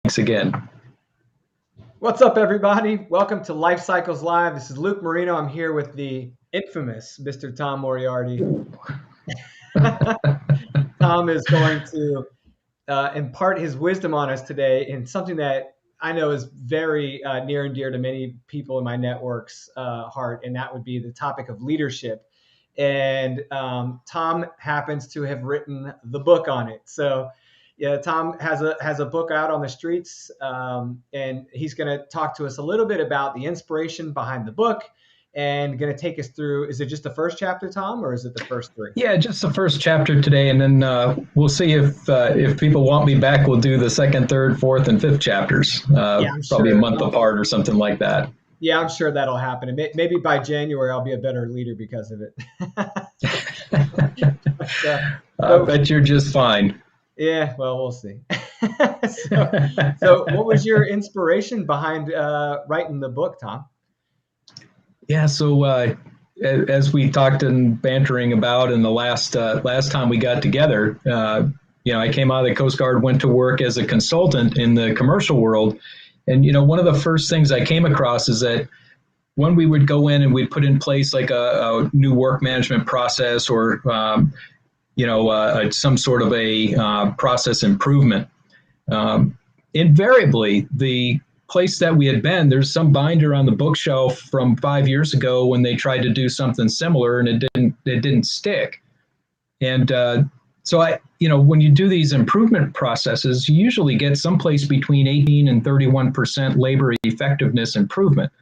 Thanks again. What's up, everybody? Welcome to Life Cycles Live. This is Luke Marino. I'm here with the infamous Mr. Tom Moriarty. Tom is going to impart his wisdom on us today in something that I know is very near and dear to many people in my network's heart, and that would be the topic of leadership. And Tom happens to have written the book on it. So, yeah, Tom has a book out on the streets, and he's going to talk to us a little bit about the inspiration behind the book, and going to take us through. Is it just the first chapter, Tom, or is it the first three? Yeah, just the first chapter today, and then we'll see if people want me back. We'll do the second, third, fourth, and fifth chapters, Yeah, I'm probably a sure. month apart or something like that. Yeah, I'm sure that'll happen. And maybe by January, I'll be a better leader because of it. I bet you're just fine. Yeah, well, we'll see. So what was your inspiration behind writing the book, Tom? Yeah, so as we talked and bantering about in the last time we got together, I came out of the Coast Guard, went to work as a consultant in the commercial world, and one of the first things I came across is that when we would go in and we'd put in place like a new work management process or some sort of a process improvement, invariably the place that we had been, there's some binder on the bookshelf from 5 years ago when they tried to do something similar and it didn't stick. And so when you do these improvement processes, you usually get someplace between 18 and 31% labor effectiveness improvement.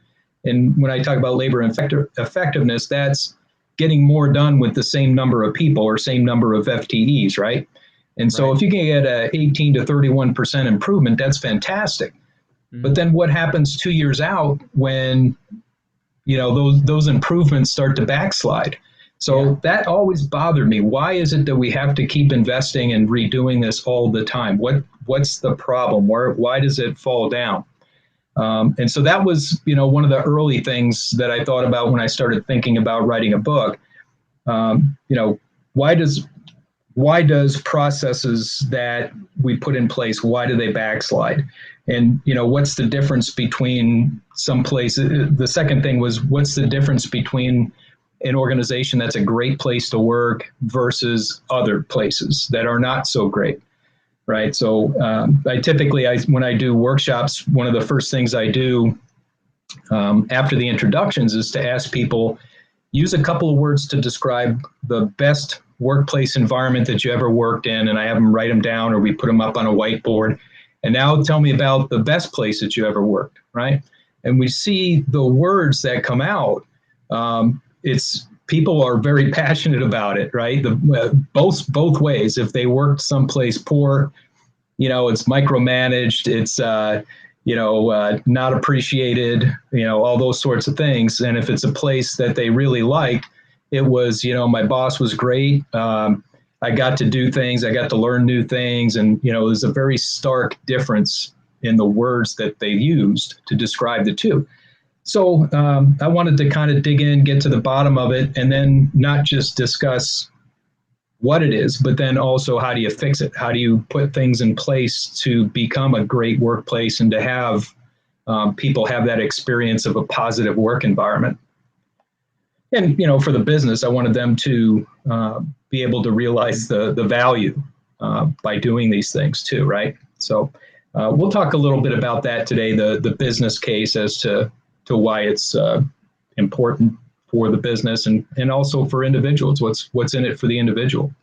And when I talk about labor effectiveness, that's getting more done with the same number of people or same number of FTEs, right? And so if you can get a 18 to 31% improvement, that's fantastic. Mm-hmm. But then what happens 2 years out when those improvements start to backslide? So that always bothered me. Why is it that we have to keep investing and redoing this all the time? What's the problem? Why does it fall down? And so that was, one of the early things that I thought about when I started thinking about writing a book. Why does processes that we put in place, why do they backslide? And, what's the difference between some places? The second thing was, what's the difference between an organization that's a great place to work versus other places that are not so great? Right. So when I do workshops, one of the first things I do after the introductions is to ask people, use a couple of words to describe the best workplace environment that you ever worked in. And I have them write them down or we put them up on a whiteboard. And now tell me about the best place that you ever worked. Right. And we see the words that come out. People are very passionate about it, right? Both ways. If they worked someplace poor, it's micromanaged, it's not appreciated, all those sorts of things. And if it's a place that they really liked, it was, my boss was great. I got to do things, I got to learn new things, and there's a very stark difference in the words that they used to describe the two. So I wanted to kind of dig in, get to the bottom of it, and then not just discuss what it is, but then also how do you fix it? How do you put things in place to become a great workplace and to have people have that experience of a positive work environment? And, for the business, I wanted them to be able to realize the value by doing these things too, right? So we'll talk a little bit about that today, the business case as to why it's important for the business and also for individuals. What's in it for the individual?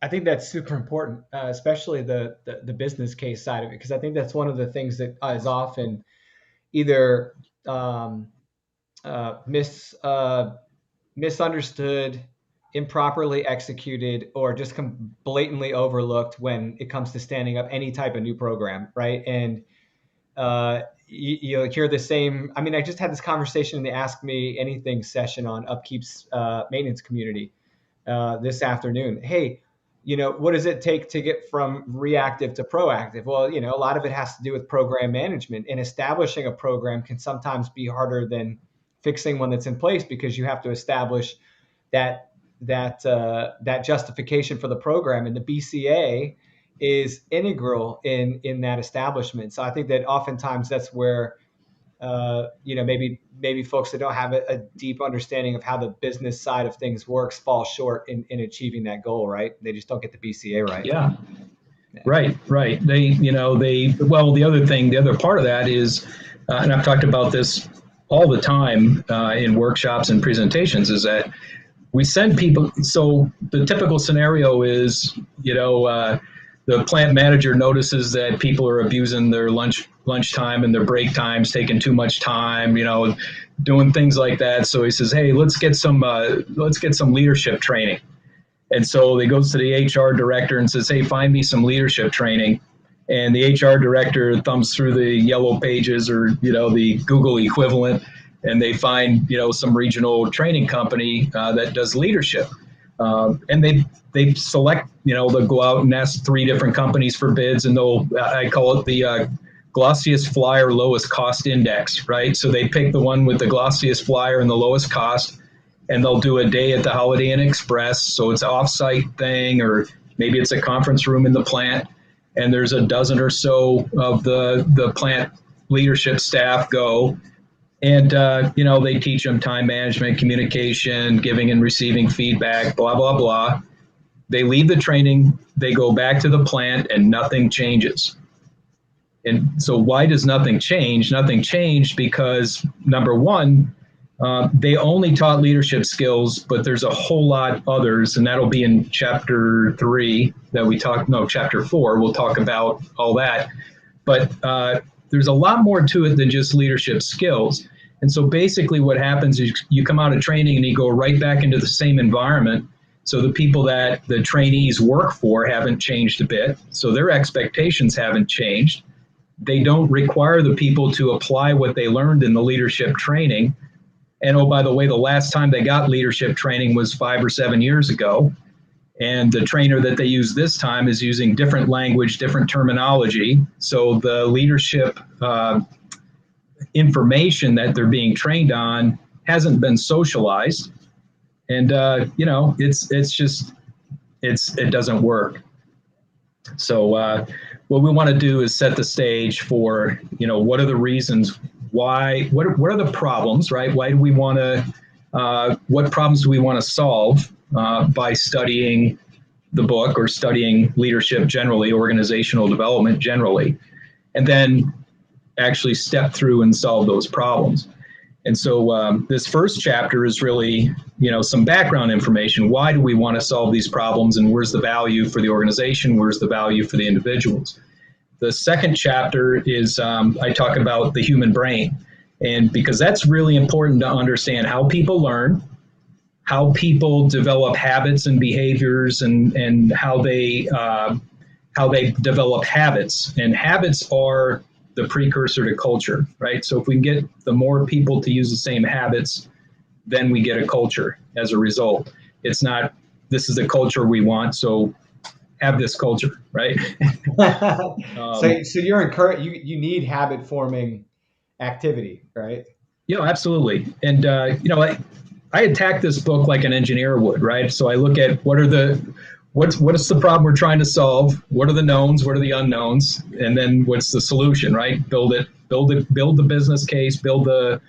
I think that's super important, especially the business case side of it, because I think that's one of the things that is often either misunderstood, improperly executed, or just blatantly overlooked when it comes to standing up any type of new program, right? And you hear the same. I mean, I just had this conversation in the Ask Me Anything session on Upkeep's maintenance community this afternoon. Hey, what does it take to get from reactive to proactive? Well, a lot of it has to do with program management, and establishing a program can sometimes be harder than fixing one that's in place, because you have to establish that justification for the program. And the BCA is integral in that establishment. So I think that oftentimes that's where maybe folks that don't have a deep understanding of how the business side of things works fall short in achieving that goal, right? They just don't get the BCA right. Yeah. Yeah. Right. The other part of that is, and I've talked about this all the time in workshops and presentations, is that we send people. So the typical scenario is, the plant manager notices that people are abusing their lunchtime and their break times, taking too much time, doing things like that. So he says, "Hey, let's get some leadership training." And so he goes to the HR director and says, "Hey, find me some leadership training." And the HR director thumbs through the yellow pages, or the Google equivalent, and they find some regional training company that does leadership. And they select, they'll go out and ask 3 different companies for bids, and I call it the glossiest flyer lowest cost index, right? So they pick the one with the glossiest flyer and the lowest cost, and they'll do a day at the Holiday Inn Express. So it's an off-site thing, or maybe it's a conference room in the plant, and there's a dozen or so of the plant leadership staff go. And, they teach them time management, communication, giving and receiving feedback, blah, blah, blah. They leave the training, they go back to the plant, and nothing changes. And so why does nothing change? Nothing changed because, number one, they only taught leadership skills, but there's a whole lot others, and that'll be in chapter 3 that chapter 4. We'll talk about all that. But there's a lot more to it than just leadership skills. And so basically what happens is you come out of training and you go right back into the same environment. So the people that the trainees work for haven't changed a bit. So their expectations haven't changed. They don't require the people to apply what they learned in the leadership training. And oh, by the way, the last time they got leadership training was 5 or 7 years ago. And the trainer that they use this time is using different language, different terminology. So the leadership information that they're being trained on hasn't been socialized. And, it doesn't work. So what we want to do is set the stage for, what are the reasons why, what are the problems, right? Why do we want to, what problems do we want to solve by studying the book or studying leadership generally, organizational development generally, and then actually step through and solve those problems. And so this first chapter is really, some background information. Why do we want to solve these problems, and where's the value for the organization? Where's the value for the individuals? The second chapter is I talk about the human brain, and because that's really important to understand how people learn, how people develop habits and behaviors, and how they develop habits. And habits are the precursor to culture, right? So if we can get the more people to use the same habits, then we get a culture as a result. It's not, this is the culture we want, so have this culture, right? So you're encouraged, you need habit forming activity, right? Absolutely. And, I attack this book like an engineer would, right? So I look at what is the problem we're trying to solve? What are the knowns? What are the unknowns? And then what's the solution, right? Build the business case, build the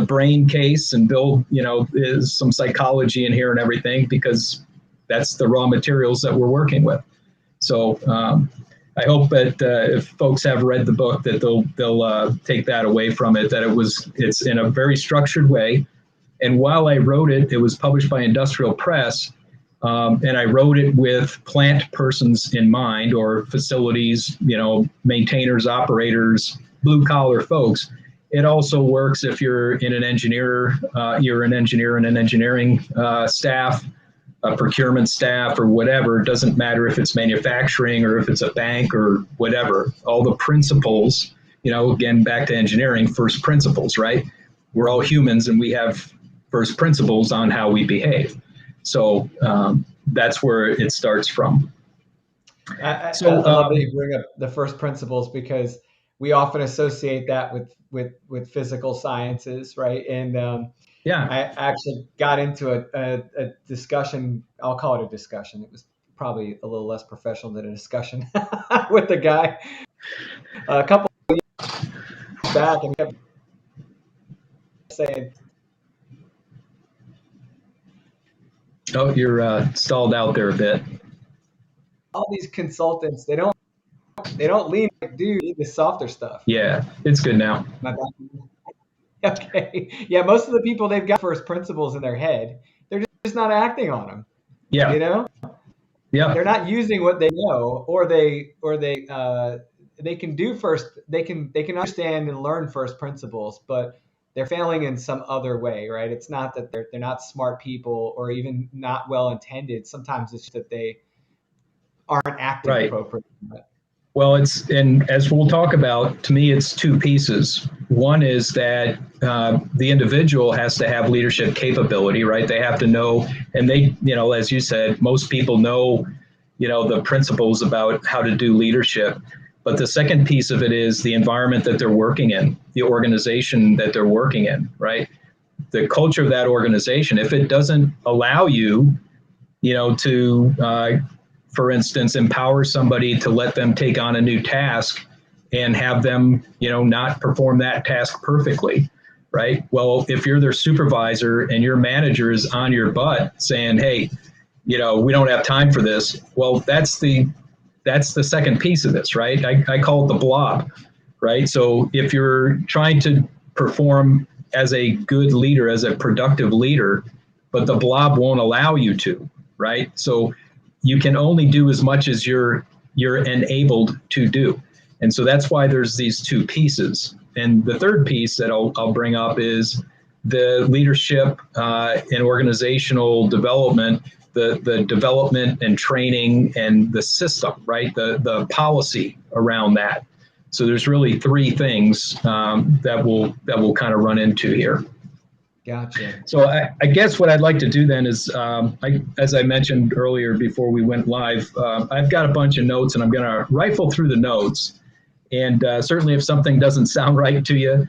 brain case, and build, is some psychology in here and everything, because that's the raw materials that we're working with. So I hope that if folks have read the book, that they'll take that away from it, that it's in a very structured way. And while I wrote it, it was published by Industrial Press, and I wrote it with plant persons in mind, or facilities, maintainers, operators, blue collar folks. It also works if you're in an engineer, you're an engineer in an engineering staff, a procurement staff, or whatever. It doesn't matter if it's manufacturing or if it's a bank or whatever. All the principles, again, back to engineering, first principles, right? We're all humans, and we have first principles on how we behave. So that's where it starts from. I love that you bring up the first principles, because we often associate that with physical sciences, right? And I actually got into a discussion. I'll call it a discussion. It was probably a little less professional than a discussion with the guy a couple of years back, and kept saying, Oh, you're stalled out there a bit. all these consultants, they don't lean like, dude, need the softer stuff. Yeah, it's good now. My bad. Okay. Yeah, most of the people, they've got first principles in their head. They're just not acting on them. Yeah, You know, yeah, they're not using what they know, or they can do first. They can understand and learn first principles, but they're failing in some other way, right? It's not that they're not smart people or even not well intended. Sometimes it's just that they aren't acting right. appropriately. Well, and as we'll talk about, to me, it's two pieces. One is that the individual has to have leadership capability, right? They have to know, and they, as you said, most people know, the principles about how to do leadership. But the second piece of it is the environment that they're working in, the organization that they're working in, right? The culture of that organization. If it doesn't allow you, to for instance, empower somebody to let them take on a new task and have them, not perform that task perfectly, right? Well, if you're their supervisor and your manager is on your butt saying, hey, we don't have time for this. Well, that's the second piece of this, right? I call it the blob, right? So if you're trying to perform as a good leader, as a productive leader, but the blob won't allow you to, right? So you can only do as much as you're enabled to do. And so that's why there's these two pieces. And the third piece that I'll bring up is the leadership and organizational development, the development and training and the system, right? The policy around that. So there's really three things that we'll kind of run into here. Gotcha. So I guess what I'd like to do then is, as I mentioned earlier before we went live, I've got a bunch of notes and I'm going to rifle through the notes. And certainly if something doesn't sound right to you,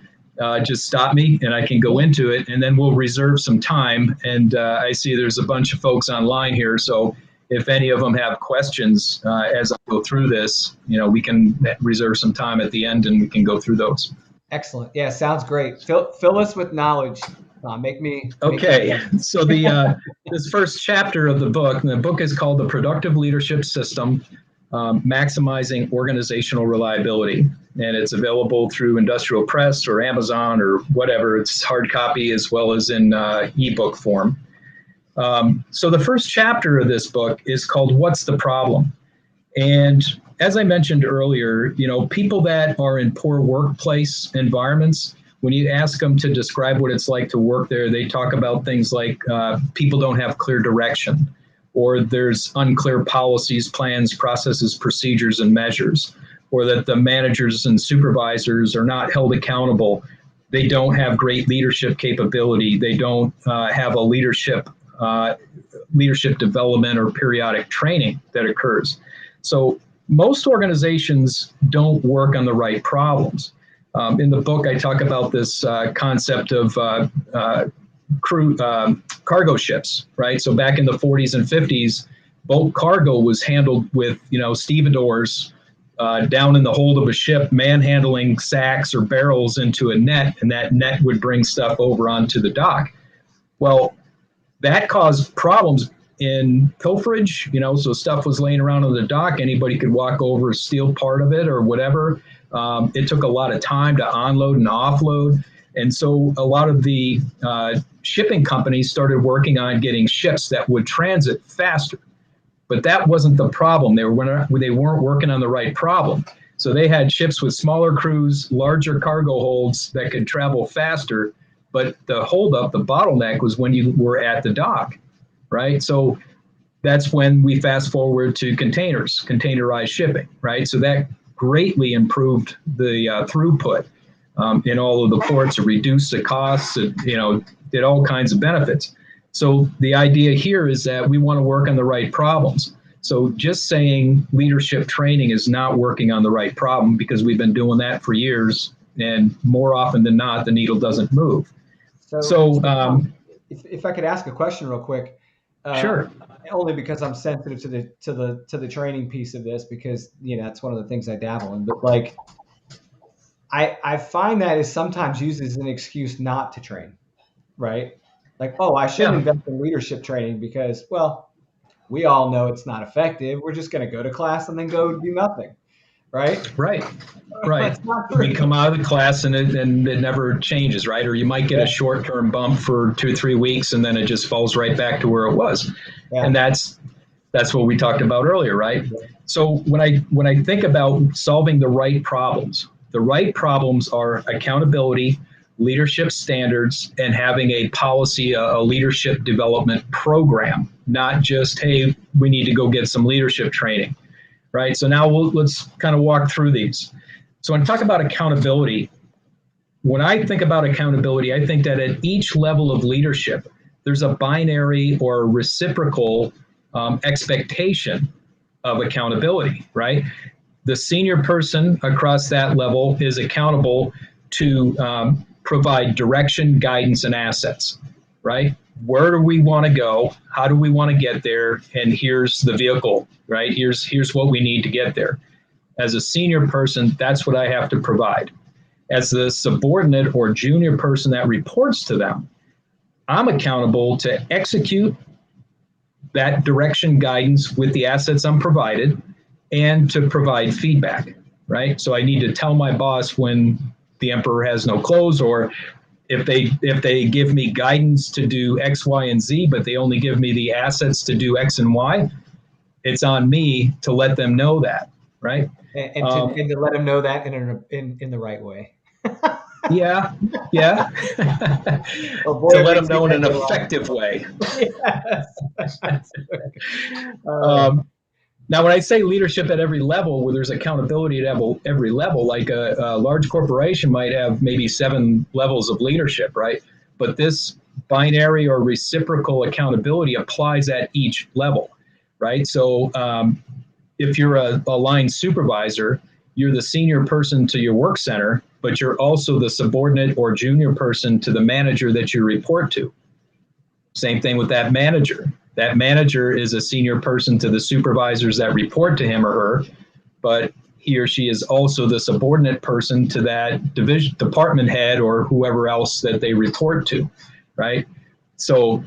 just stop me and I can go into it, and then we'll reserve some time. And I see there's a bunch of folks online here. So if any of them have questions as I go through this, we can reserve some time at the end and we can go through those. Excellent. Yeah, sounds great. Fill us with knowledge. Make me okay. So this first chapter of the book is called The Productive Leadership System, Maximizing Organizational Reliability. And it's available through Industrial Press or Amazon or whatever. It's hard copy as well as in ebook form. So the first chapter of this book is called What's the Problem? And as I mentioned earlier, people that are in poor workplace environments, when you ask them to describe what it's like to work there, they talk about things like people don't have clear direction, or there's unclear policies, plans, processes, procedures, and measures, or that the managers and supervisors are not held accountable. They don't have great leadership capability. They don't have a leadership development or periodic training that occurs. So most organizations don't work on the right problems. In the book, I talk about this concept of cargo ships, right? So back in the 40s and 50s, bulk cargo was handled with, stevedores down in the hold of a ship, manhandling sacks or barrels into a net, and that net would bring stuff over onto the dock. Well, that caused problems in pilferage, so stuff was laying around on the dock. Anybody could walk over, steal part of it or whatever. It took a lot of time to onload and offload. And so a lot of the shipping companies started working on getting ships that would transit faster. But that wasn't the problem. They weren't working on the right problem. So they had ships with smaller crews, larger cargo holds that could travel faster. But the holdup, the bottleneck, was when you were at the dock, right? So that's when we fast forward to containers, containerized shipping, right? So that greatly improved the throughput in all of the ports. It reduced the costs. It, did all kinds of benefits. So the idea here is that we want to work on the right problems. So just saying leadership training is not working on the right problem, because we've been doing that for years, and more often than not, the needle doesn't move. So if I could ask a question real quick, uh, Sure. only because I'm sensitive to the training piece of this, because that's one of the things I dabble in. But like, I find that is sometimes used as an excuse not to train, right? Like, oh, I shouldn't Yeah. invest in leadership training because, well, we all know it's not effective. We're just going to go to class and then go do nothing, right? Right. Right. That's not We true. come out of the class and it never changes, right? Or you might get Yeah, a short term bump for 2 or 3 weeks and then it just falls right back to where it was. And yeah, that's what we talked about earlier, right? So when I think about solving the right problems are accountability, leadership standards, and having a policy, a leadership development program, not just, hey, we need to go get some leadership training, right? So now let's kind of walk through these. So when I talk about accountability, when I think about accountability, I think that at each level of leadership, there's a binary or reciprocal expectation of accountability, right? The senior person across that level is accountable to provide direction, guidance, and assets, right? Where do we want to go? How do we want to get there? And here's the vehicle, right? Here's what we need to get there. As a senior person, that's what I have to provide. As the subordinate or junior person that reports to them, I'm accountable to execute that direction guidance with the assets I'm provided and to provide feedback, right? So I need to tell my boss when the emperor has no clothes, or if they give me guidance to do X, Y, and Z, but they only give me the assets to do X and Y, it's on me to let them know that, right? and to let them know that in the right way. Yeah, yeah. Oh boy, To it let them makes me know in an think a lot. effective way. Yes. Oh, Um, Now, when I say leadership at every level, where there's accountability at every level, like a large corporation might have maybe 7 levels of leadership, right? But this binary or reciprocal accountability applies at each level, right? So if you're a line supervisor, you're the senior person to your work center, but you're also the subordinate or junior person to the manager that you report to. Same thing with that manager. That manager is a senior person to the supervisors that report to him or her, but he or she is also the subordinate person to that division, department head, or whoever else that they report to, right? So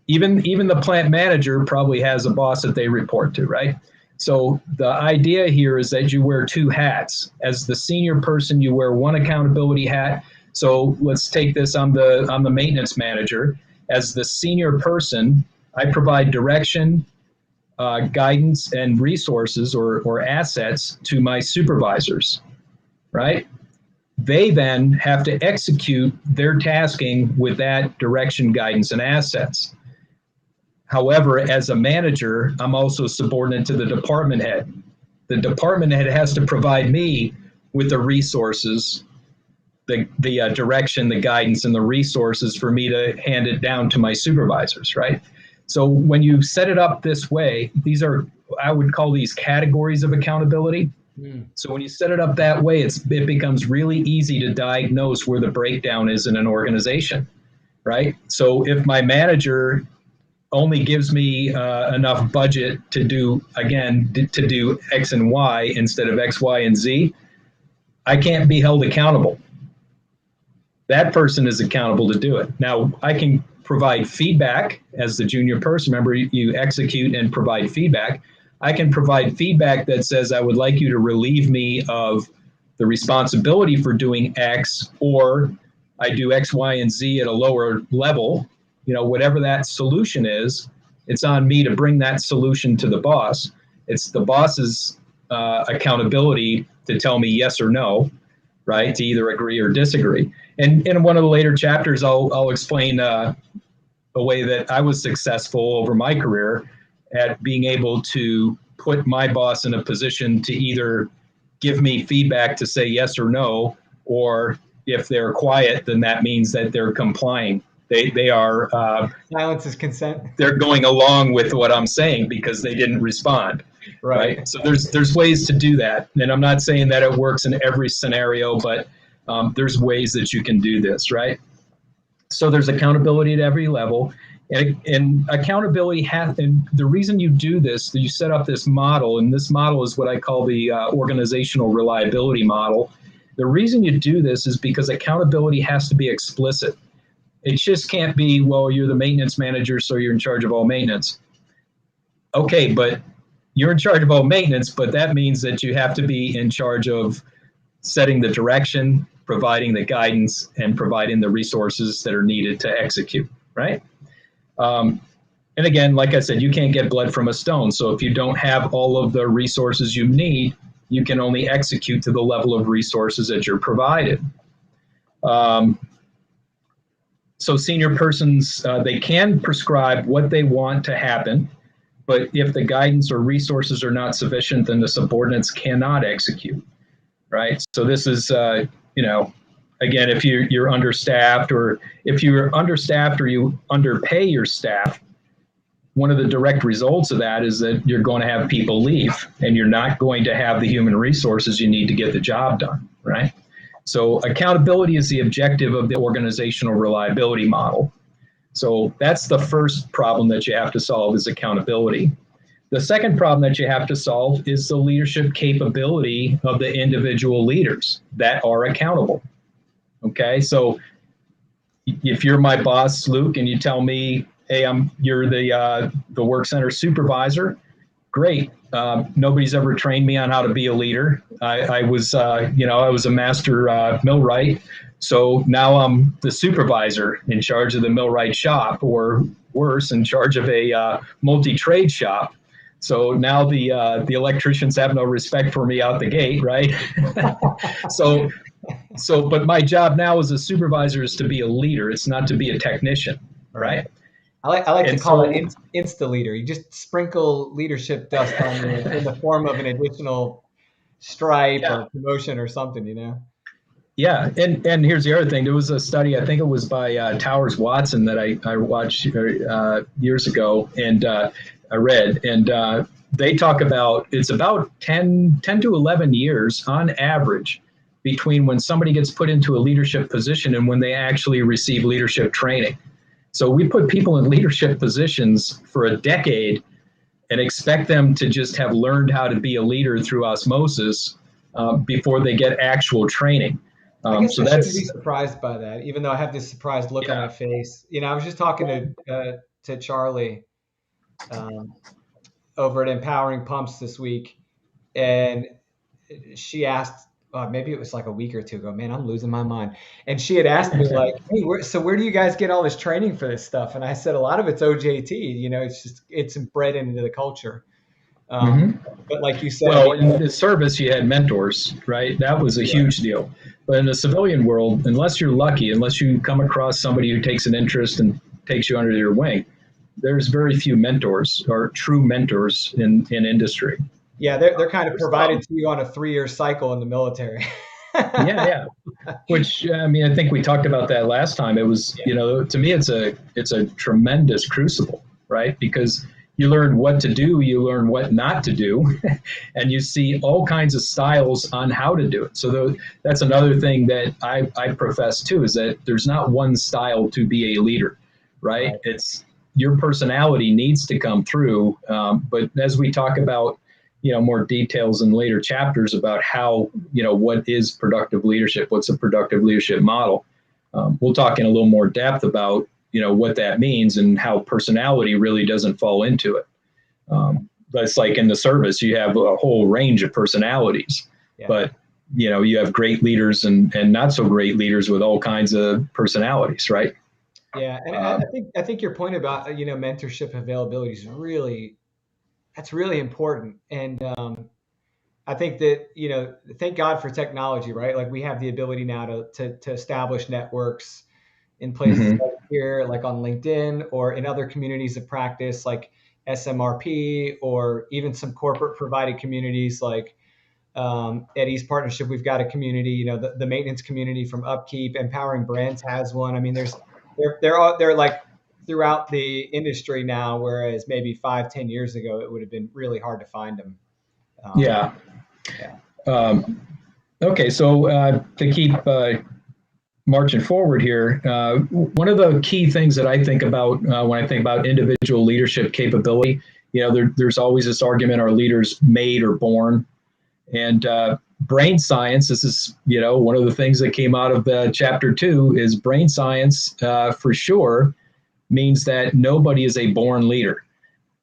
even the plant manager probably has a boss that they report to, right? So the idea here is that you wear 2 hats. As the senior person, you wear one accountability hat. So let's take this. I'm the maintenance manager. As the senior person, I provide direction, guidance, and resources or assets to my supervisors, right? They then have to execute their tasking with that direction, guidance, and assets. However, as a manager, I'm also subordinate to the department head. The department head has to provide me with the resources, the direction, the guidance, and the resources for me to hand it down to my supervisors, right? So when you set it up this way, these are, I would call these categories of accountability. So when you set it up that way, it becomes really easy to diagnose where the breakdown is in an organization, right? So if my manager only gives me enough budget to do, again, to do X and Y instead of X, Y, and Z, I can't be held accountable. That person is accountable to do it. Now, I can provide feedback as the junior person. Remember, you execute and provide feedback. I can provide feedback that says, I would like you to relieve me of the responsibility for doing X, or I do X, Y, and Z at a lower level. Whatever that solution is, it's on me to bring that solution to the boss. It's the boss's accountability to tell me yes or no, right? To either agree or disagree. And in one of the later chapters, I'll explain a way that I was successful over my career at being able to put my boss in a position to either give me feedback to say yes or no, or if they're quiet, then that means that they're complying. They are silence is consent. They're going along with what I'm saying because they didn't respond. Right. So there's ways to do that, and I'm not saying that it works in every scenario, but there's ways that you can do this, right? So there's accountability at every level. And accountability has, and the reason you do this, you set up this model, and this model is what I call the organizational reliability model. The reason you do this is because accountability has to be explicit. It just can't be, well, you're the maintenance manager, so you're in charge of all maintenance. Okay, but you're in charge of all maintenance, but that means that you have to be in charge of setting the direction, providing the guidance, and providing the resources that are needed to execute, right? And again, like I said, you can't get blood from a stone. So if you don't have all of the resources you need, you can only execute to the level of resources that you're provided. So senior persons, they can prescribe what they want to happen, but if the guidance or resources are not sufficient, then the subordinates cannot execute, right? So this is, again, if you're understaffed, or if you're understaffed or you underpay your staff, one of the direct results of that is that you're going to have people leave, and you're not going to have the human resources you need to get the job done, right? So accountability is the objective of the organizational reliability model. So that's the first problem that you have to solve, is accountability. The second problem that you have to solve is the leadership capability of the individual leaders that are accountable. Okay, so if you're my boss, Luke, and you tell me, hey, you're the work center supervisor, great. Nobody's ever trained me on how to be a leader. I was a master millwright, so now I'm the supervisor in charge of the millwright shop, or worse, in charge of a multi-trade shop. So now the electricians have no respect for me out the gate, right? But my job now as a supervisor is to be a leader. It's not to be a technician, right? I like to call it insta leader. You just sprinkle leadership dust on you in the form of an additional stripe or promotion or something, Yeah, and here's the other thing. There was a study, I think it was by Towers Watson, that I watched years ago, and I read, and they talk about, it's about 10 to 11 years on average between when somebody gets put into a leadership position and when they actually receive leadership training. So we put people in leadership positions for a decade and expect them to just have learned how to be a leader through osmosis before they get actual training. I guess I shouldn't be surprised by that, even though I have this surprised look on my face. I was just talking to Charlie over at Empowering Pumps this week, and she asked, maybe it was like a week or two ago, man, I'm losing my mind. And she had asked me like, hey, where do you guys get all this training for this stuff? And I said, a lot of it's OJT, it's bred into the culture. But like you said, well, in the service, you had mentors, right? That was a huge deal. But in the civilian world, unless you're lucky, unless you come across somebody who takes an interest and takes you under their wing, there's very few mentors or true mentors in industry. Yeah, they're kind of provided to you on a 3-year cycle in the military. Yeah. Which, I mean, I think we talked about that last time. It was, to me, it's a tremendous crucible, right? Because you learn what to do, you learn what not to do, and you see all kinds of styles on how to do it. So that's another thing that I profess too, is that there's not one style to be a leader, right? It's your personality needs to come through. But as we talk about, more details in later chapters about how, what is productive leadership, what's a productive leadership model, we'll talk in a little more depth about, what that means and how personality really doesn't fall into it. But it's like in the service, you have a whole range of personalities, but, you have great leaders and not so great leaders with all kinds of personalities, right? Yeah. And I think your point about, mentorship availability is that's really important. And I think that, thank God for technology, right? Like we have the ability now to establish networks in places like here, like on LinkedIn, or in other communities of practice like SMRP, or even some corporate provided communities like at East Partnership. We've got a community, the maintenance community from Upkeep. Empowering Brands has one. I mean, they're like throughout the industry now, whereas maybe 5-10 years ago, it would have been really hard to find them. Okay. So to keep marching forward here, one of the key things that I think about when I think about individual leadership capability, there's always this argument: are leaders made or born? And brain science, this is, one of the things that came out of chapter 2 is brain science for sure means that nobody is a born leader,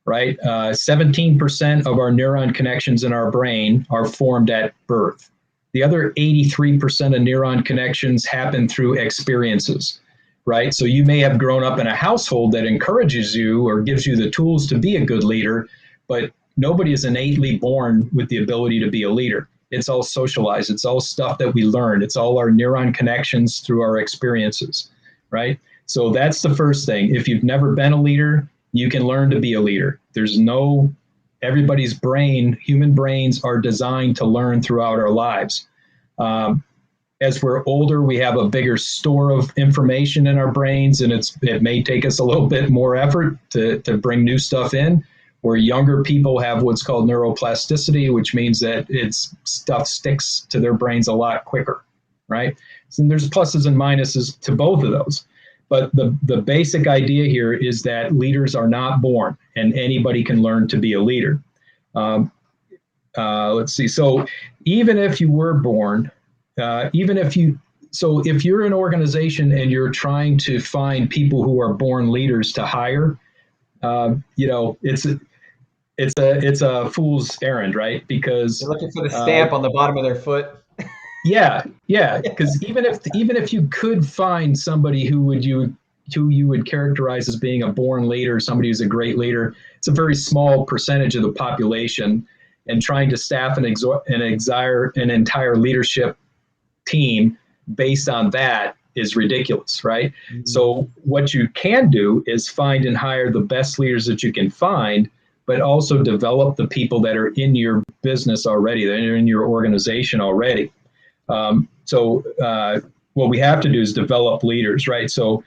right? 17% of our neuron connections in our brain are formed at birth. The other 83% of neuron connections happen through experiences, right? So you may have grown up in a household that encourages you or gives you the tools to be a good leader, but nobody is innately born with the ability to be a leader. It's all socialized. It's all stuff that we learn. It's all our neuron connections through our experiences, right? So that's the first thing. If you've never been a leader, you can learn to be a leader. Everybody's brain, human brains are designed to learn throughout our lives. As we're older, we have a bigger store of information in our brains, and it may take us a little bit more effort to bring new stuff in. Where younger people have what's called neuroplasticity, which means that stuff sticks to their brains a lot quicker, right? So there's pluses and minuses to both of those. But the basic idea here is that leaders are not born, and anybody can learn to be a leader. Let's see. So even if you were born, if you're an organization and you're trying to find people who are born leaders to hire, it's a fool's errand, right? Because they're looking for the stamp on the bottom of their foot. Yeah. Because even if you could find somebody who you would characterize as being a born leader, somebody who's a great leader, it's a very small percentage of the population. And trying to staff an entire leadership team based on that is ridiculous, right? Mm-hmm. So what you can do is find and hire the best leaders that you can find, but also develop the people that are in your business already, that are in your organization already. What we have to do is develop leaders, right? So,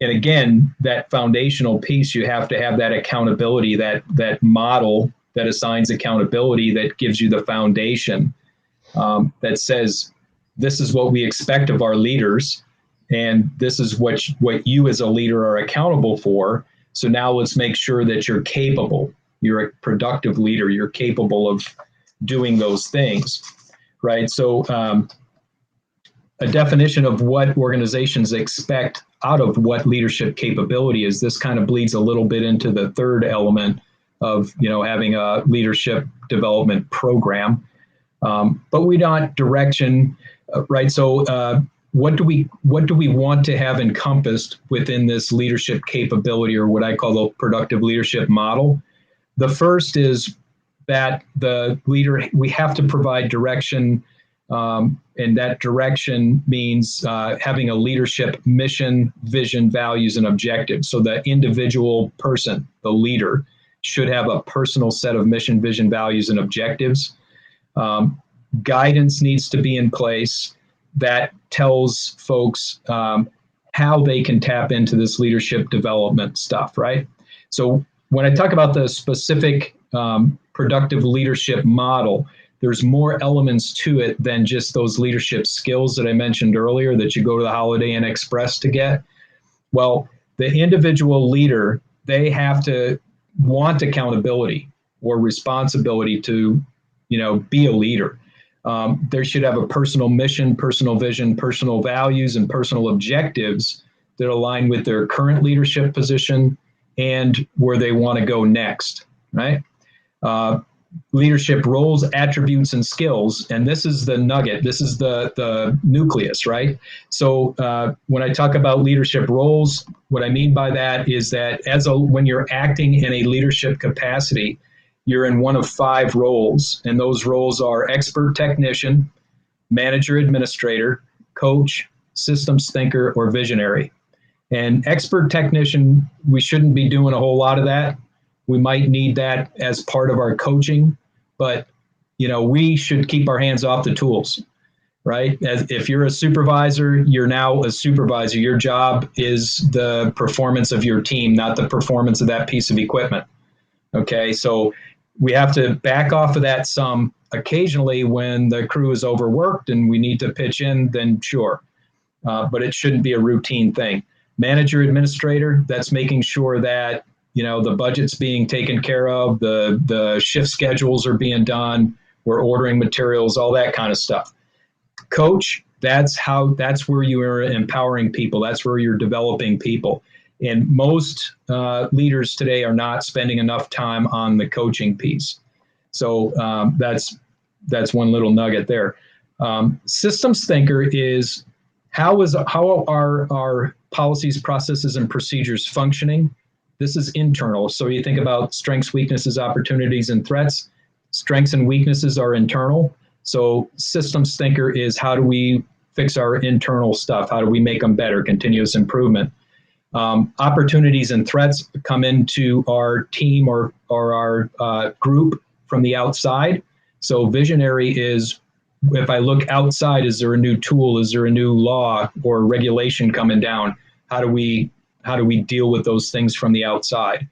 and again, that foundational piece, you have to have that accountability, that model that assigns accountability, that gives you the foundation, that says, this is what we expect of our leaders, and this is what you as a leader are accountable for. So now let's make sure that you're capable. You're a productive leader. You're capable of doing those things, right? So a definition of what organizations expect out of what leadership capability is, this kind of bleeds a little bit into the third element of, having a leadership development program. But we want direction, right? So what do we want to have encompassed within this leadership capability, or what I call the productive leadership model? The first is that the leader, we have to provide direction, and that direction means having a leadership mission, vision, values, and objectives. So the individual person, the leader, should have a personal set of mission, vision, values, and objectives. Guidance needs to be in place that tells folks how they can tap into this leadership development stuff, right? So when I talk about the specific productive leadership model, there's more elements to it than just those leadership skills that I mentioned earlier that you go to the Holiday Inn Express to get. Well, the individual leader, they have to want accountability or responsibility to, be a leader. They should have a personal mission, personal vision, personal values, and personal objectives that align with their current leadership position and where they want to go next, right? Leadership roles, attributes, and skills. And this is the nugget. This is the nucleus, right? So when I talk about leadership roles, what I mean by that is that when you're acting in a leadership capacity, you're in one of 5 roles. And those roles are expert technician, manager administrator, coach, systems thinker, or visionary. And expert technician, we shouldn't be doing a whole lot of that. We might need that as part of our coaching, but we should keep our hands off the tools, right? If you're a supervisor, you're now a supervisor. Your job is the performance of your team, not the performance of that piece of equipment. Okay, so we have to back off of that some occasionally when the crew is overworked and we need to pitch in, then sure. but it shouldn't be a routine thing. Manager, administrator, that's making sure that the budget's being taken care of, the shift schedules are being done, we're ordering materials, all that kind of stuff. Coach, that's where you are empowering people. That's where you're developing people. And most leaders today are not spending enough time on the coaching piece. So that's one little nugget there. Systems thinker is how are our policies, processes, and procedures functioning? This is internal. So you think about strengths, weaknesses, opportunities, and threats. Strengths and weaknesses are internal. So systems thinker is how do we fix our internal stuff? How do we make them better? Continuous improvement. Opportunities and threats come into our team or our group from the outside. So visionary is, if I look outside, is there a new tool? Is there a new law or regulation coming down? How do we deal with those things from the outside?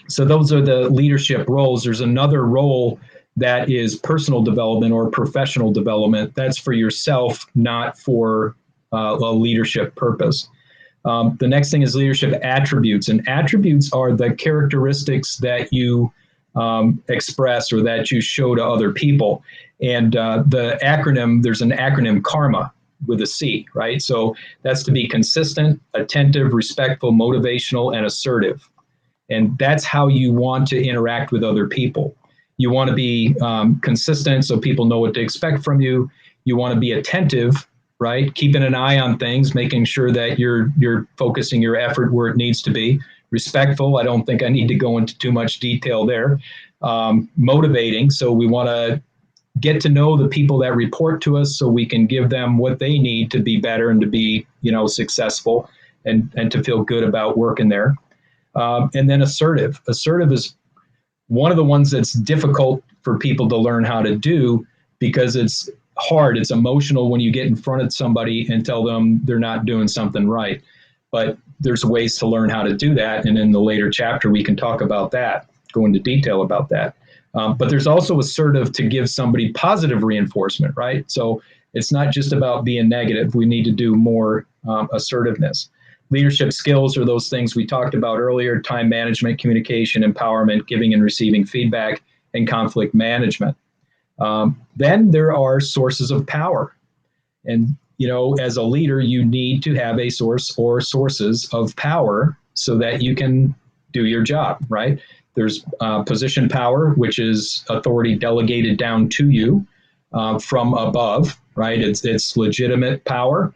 So those are the leadership roles. There's another role that is personal development or professional development. That's for yourself, not for a leadership purpose. The next thing is leadership attributes, and attributes are the characteristics that you express or that you show to other people. And there's an acronym KARMA with a C, right? So that's to be consistent, attentive, respectful, motivational, and assertive. And that's how you want to interact with other people. You want to be consistent so people know what to expect from you. You want to be attentive, right? Keeping an eye on things, making sure that you're focusing your effort where it needs to be. Respectful, I don't think I need to go into too much detail there. Motivating, so we want to get to know the people that report to us so we can give them what they need to be better and to be, successful and to feel good about working there. And then assertive. Assertive is one of the ones that's difficult for people to learn how to do because it's hard. It's emotional when you get in front of somebody and tell them they're not doing something right. But there's ways to learn how to do that. And in the later chapter, we can talk about that, go into detail about that. But there's also assertive to give somebody positive reinforcement, right? So it's not just about being negative. We need to do more assertiveness. Leadership skills are those things we talked about earlier: time management, communication, empowerment, giving and receiving feedback, and conflict management. Then there are sources of power. And, as a leader, you need to have a source or sources of power so that you can do your job, right? There's position power, which is authority delegated down to you from above, right? It's legitimate power.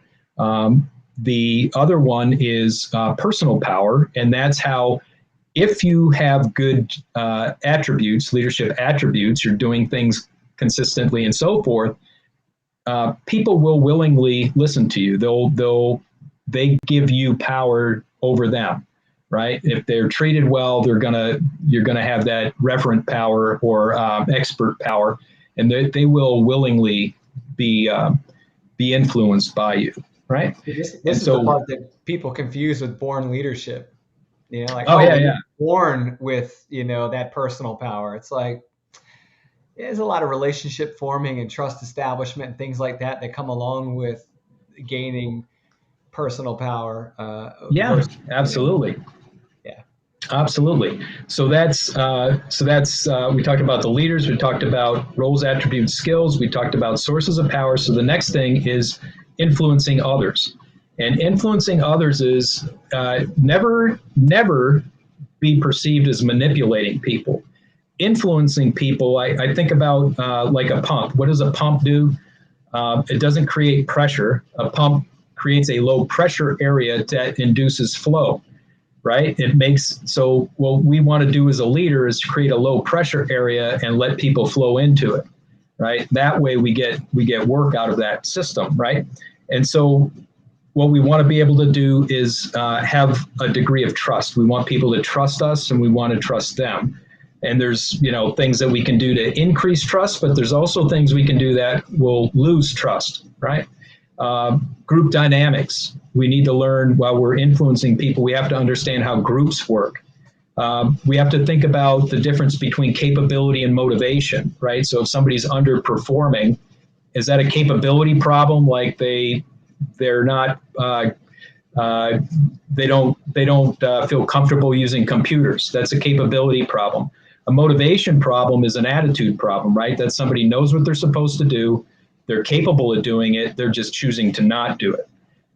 The other one is personal power, and that's how, if you have good attributes, leadership attributes, you're doing things consistently and so forth, people will willingly listen to you. They give you power over them, right? If they're treated well, you're gonna have that referent power or expert power, and they will willingly be influenced by you, right? This is the part that people confuse with born leadership. Yeah. Born with that personal power. It's like there's a lot of relationship forming and trust establishment and things like that come along with gaining personal power. Absolutely. Yeah. Absolutely. So that's we talked about the leaders, we talked about roles, attributes, skills, we talked about sources of power. So the next thing is influencing others. And influencing others is never be perceived as manipulating people. Influencing people, I think about like a pump. What does a pump do? It doesn't create pressure. A pump creates a low pressure area that induces flow, right? So what we want to do as a leader is create a low pressure area and let people flow into it, right? That way we get work out of that system, right? And so what we want to be able to do is have a degree of trust. We want people to trust us, and we want to trust them. And there's, things that we can do to increase trust, but there's also things we can do that will lose trust, right? Group dynamics. We need to learn while we're influencing people. We have to understand how groups work. We have to think about the difference between capability and motivation, right? So if somebody's underperforming, is that a capability problem? Like they they're not they don't feel comfortable using computers. That's a capability problem. A motivation problem is an attitude problem, right? That somebody knows what they're supposed to do, they're capable of doing it, they're just choosing to not do it,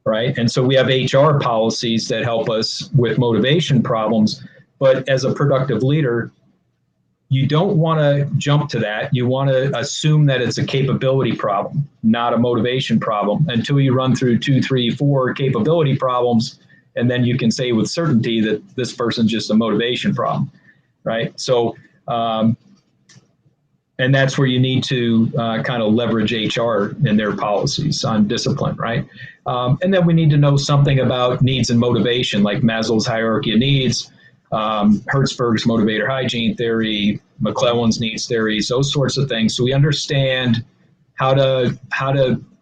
right? And so we have HR policies that help us with motivation problems. But as a productive leader, you don't want to jump to that. You want to assume that it's a capability problem, not a motivation problem, until you run through 2, 3, 4 capability problems. And then you can say with certainty that this person's just a motivation problem, right? So, and that's where you need to kind of leverage HR and their policies on discipline, right? And then we need to know something about needs and motivation, like Maslow's hierarchy of needs, Hertzberg's motivator hygiene theory, McClellan's needs theories, those sorts of things. So we understand how to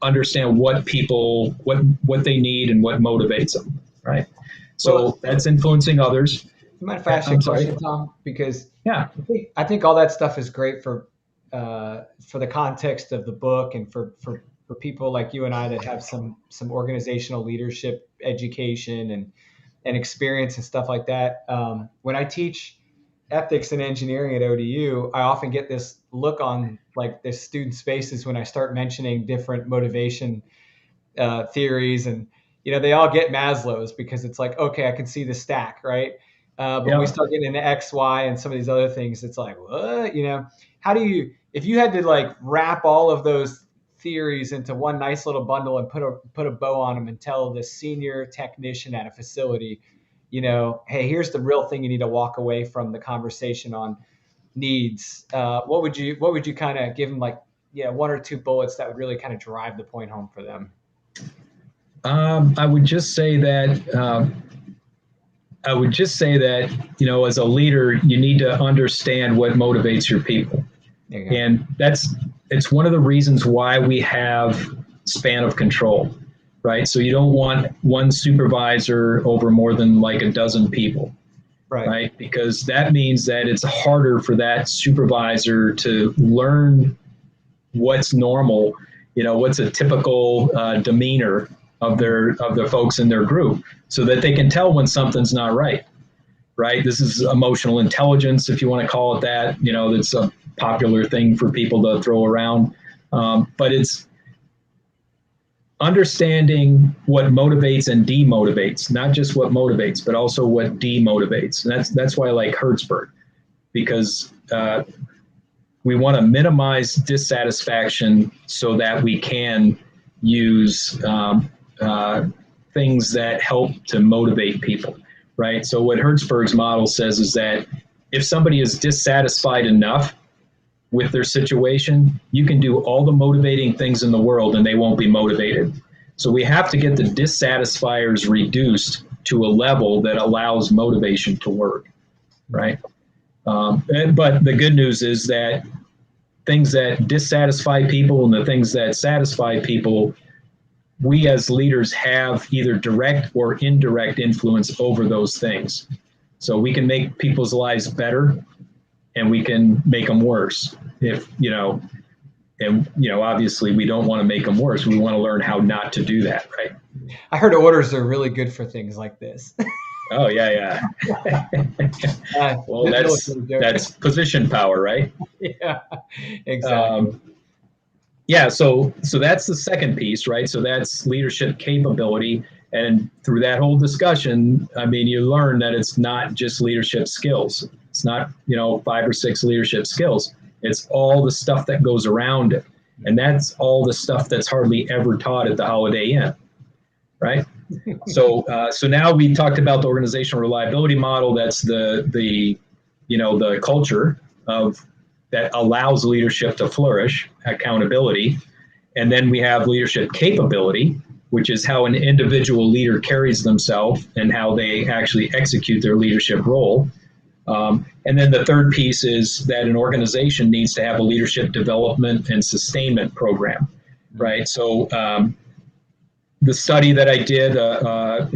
understand what people, what they need and what motivates them, right? So that's influencing others. You mind if I ask you a question, Tom? Because yeah, I think all that stuff is great for the context of the book and for people like you and I that have some organizational leadership education and experience and stuff like that. When I teach ethics and engineering at ODU, I often get this look on like the students' faces when I start mentioning different motivation theories, and they all get Maslow's because it's like, okay, I can see the stack, right? But when we start getting into X, Y, and some of these other things, it's like, what? How do you, if you had to like wrap all of those theories into one nice little bundle and put a bow on them and tell the senior technician at a facility, hey, here's the real thing you need to walk away from the conversation on needs. What would you kind of give them, like, 1 or 2 bullets that would really kind of drive the point home for them? I would just say that as a leader, you need to understand what motivates your people. And it's one of the reasons why we have span of control, right? So you don't want one supervisor over more than like a dozen people, right? Because that means that it's harder for that supervisor to learn what's normal, what's a typical demeanor of the folks in their group, so that they can tell when something's not right. This is emotional intelligence, if you want to call it that. That's a popular thing for people to throw around. But it's understanding what motivates and demotivates, not just what motivates, but also what demotivates. And that's why I like Hertzberg, because we want to minimize dissatisfaction so that we can use things that help to motivate people, right? So what Hertzberg's model says is that if somebody is dissatisfied enough with their situation, you can do all the motivating things in the world and they won't be motivated. So we have to get the dissatisfiers reduced to a level that allows motivation to work, right? But the good news is that things that dissatisfy people and the things that satisfy people, we as leaders have either direct or indirect influence over those things. So we can make people's lives better and we can make them worse. Obviously we don't want to make them worse. We want to learn how not to do that, right? I heard orders are really good for things like this. Oh, yeah. Well, that's position power, right? Yeah, exactly. So that's the second piece, right? So that's leadership capability. And through that whole discussion, you learn that it's not just leadership skills. It's not, 5 or 6 leadership skills. It's all the stuff that goes around it. And that's all the stuff that's hardly ever taught at the Holiday Inn, right? So now we talked about the organizational reliability model. That's the culture that allows leadership to flourish, accountability. And then we have leadership capability, which is how an individual leader carries themselves and how they actually execute their leadership role. And then the third piece is that an organization needs to have a leadership development and sustainment program, right? So the study that I did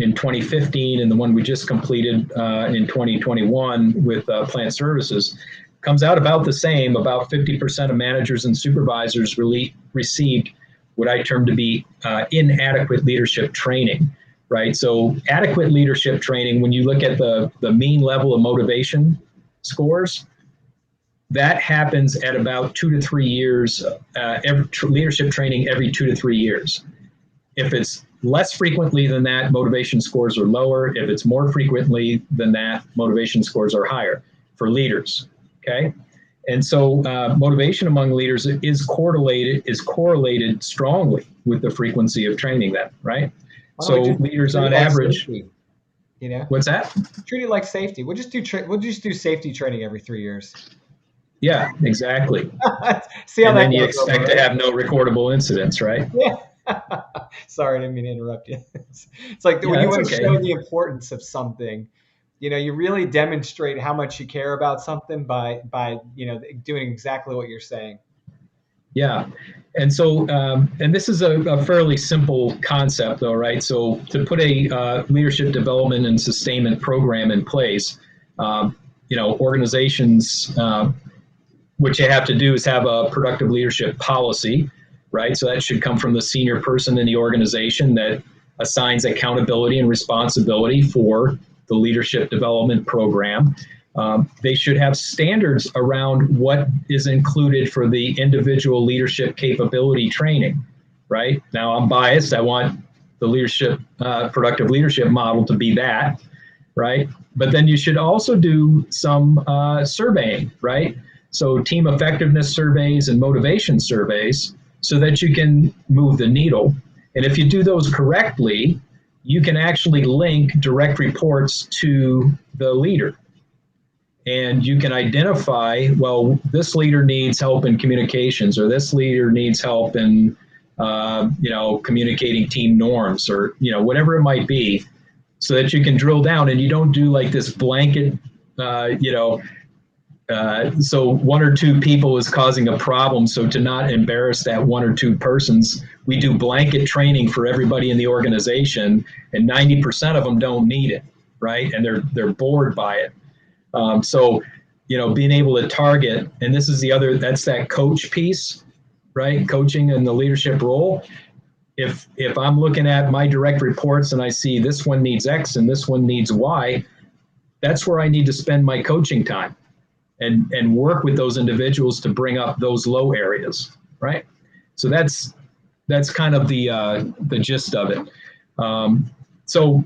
in 2015 and the one we just completed in 2021 with plant services comes out about the same. About 50% of managers and supervisors received what I term to be inadequate leadership training, right? So adequate leadership training, when you look at the mean level of motivation scores, that happens at about 2 to 3 years, leadership training every 2 to 3 years. If it's less frequently than that, motivation scores are lower. If it's more frequently than that, motivation scores are higher for leaders, okay? And so motivation among leaders is correlated strongly with the frequency of training them, right? So leaders on average, safety, you know, what's that? Treat it like safety. We'll just do safety training every 3 years. Yeah, exactly. See how and that then you goes expect over, to have no recordable incidents, right? Yeah. Sorry, I didn't mean to interrupt you. It's like when you want to show the importance of something, you know, you really demonstrate how much you care about something by you know, doing exactly what you're saying. Yeah. And so, and this is a fairly simple concept, though, right? So, to put a leadership development and sustainment program in place, you know, organizations, what you have to do is have a productive leadership policy, right? So, that should come from the senior person in the organization that assigns accountability and responsibility for the leadership development program. They should have standards around what is included for the individual leadership capability training, right? Now, I'm biased. I want the leadership, productive leadership model to be that, right? But then you should also do some surveying, right? So team effectiveness surveys and motivation surveys so that you can move the needle. And if you do those correctly, you can actually link direct reports to the leader. And you can identify, well, this leader needs help in communications, or this leader needs help in, you know, communicating team norms, or, you know, whatever it might be, so that you can drill down and you don't do like this blanket, you know, so one or two people is causing a problem. So to not embarrass that one or two persons, we do blanket training for everybody in the organization, and 90% of them don't need it, right? And they're bored by it. So, you know, being able to target, and this is that's that coach piece, right? Coaching in the leadership role. If I'm looking at my direct reports and I see this one needs X and this one needs Y, that's where I need to spend my coaching time and work with those individuals to bring up those low areas, right? So that's kind of the gist of it. So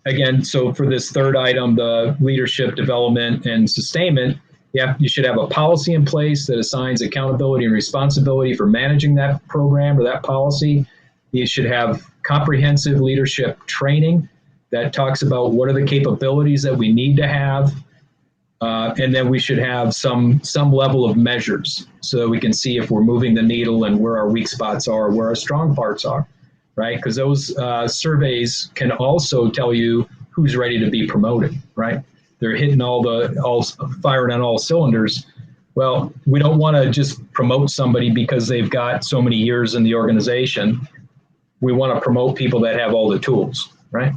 again, so for this third item, the leadership development and sustainment, you should have a policy in place that assigns accountability and responsibility for managing that program or that policy. You should have comprehensive leadership training that talks about what are the capabilities that we need to have. And then we should have some level of measures so that we can see if we're moving the needle and where our weak spots are, where our strong parts are, right? Because those surveys can also tell you who's ready to be promoted, right? They're hitting firing on all cylinders. Well, we don't want to just promote somebody because they've got so many years in the organization. We want to promote people that have all the tools, right?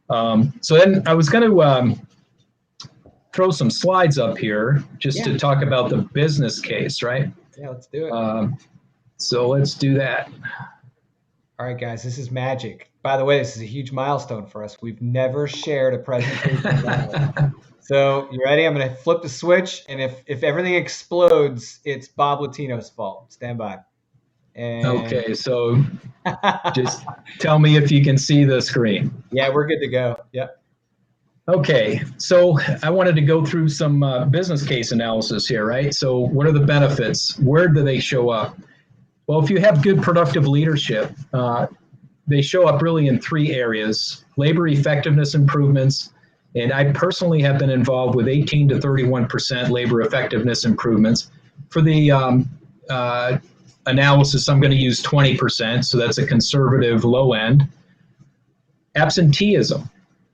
So then I was going to throw some slides up here just to talk about the business case, right? Yeah, let's do it. So let's do that. All right, guys, this is magic. By the way, this is a huge milestone for us. We've never shared a presentation live. So you ready? I'm going to flip the switch, and if everything explodes, it's Bob Latino's fault. Stand by. And... Okay, so just tell me if you can see the screen. Yeah, we're good to go. Yep. Okay, so I wanted to go through some business case analysis here, right? So what are the benefits? Where do they show up? Well, if you have good productive leadership, they show up really in three areas: labor effectiveness improvements. And I personally have been involved with 18 to 31% labor effectiveness improvements. For the analysis, I'm going to use 20%, so that's a conservative low end. Absenteeism,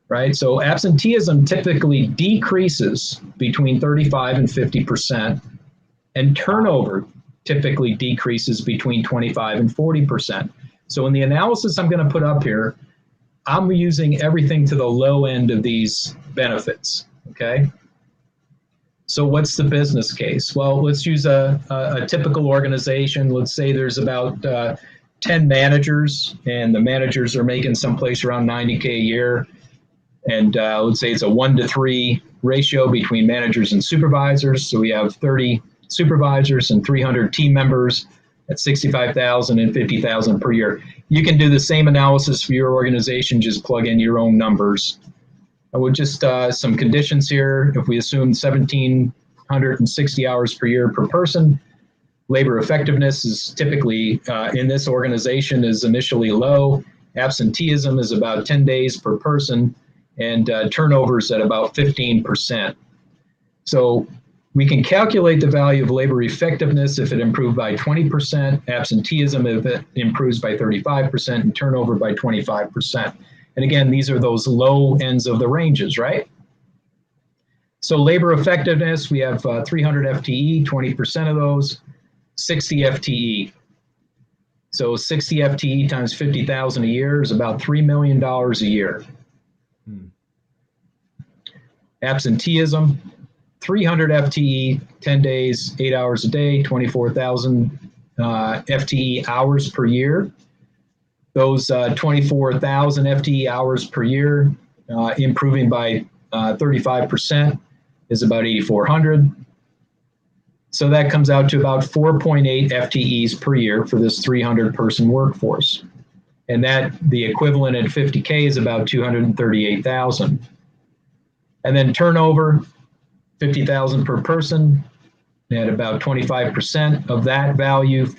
right? So absenteeism typically decreases between 35 and 50%, and turnover typically decreases between 25 and 40%. So in the analysis I'm going to put up here, I'm using everything to the low end of these benefits, okay? So what's the business case? Well, let's use a typical organization. Let's say there's about 10 managers, and the managers are making someplace around 90K a year. And let's say it's a 1-to-3 ratio between managers and supervisors. So we have 30 supervisors and 300 team members at 65,000 and 50,000 per year. You can do the same analysis for your organization, just plug in your own numbers. I would just some conditions here. If we assume 1,760 hours per year per person, labor effectiveness is typically in this organization is initially low. Absenteeism is about 10 days per person, and turnover is at about 15%. So we can calculate the value of labor effectiveness if it improved by 20%, absenteeism if it improves by 35%, and turnover by 25%. And again, these are those low ends of the ranges, right? So labor effectiveness, we have 300 FTE, 20% of those, 60 FTE. So 60 FTE times 50,000 a year is about $3 million a year. Absenteeism, 300 FTE, 10 days, 8 hours a day, 24,000 FTE hours per year. Those 24,000 FTE hours per year, improving by 35%, is about 8,400. So that comes out to about 4.8 FTEs per year for this 300-person workforce. And that, the equivalent at 50K is about 238,000. And then turnover, 50,000 per person, at about 25% of that value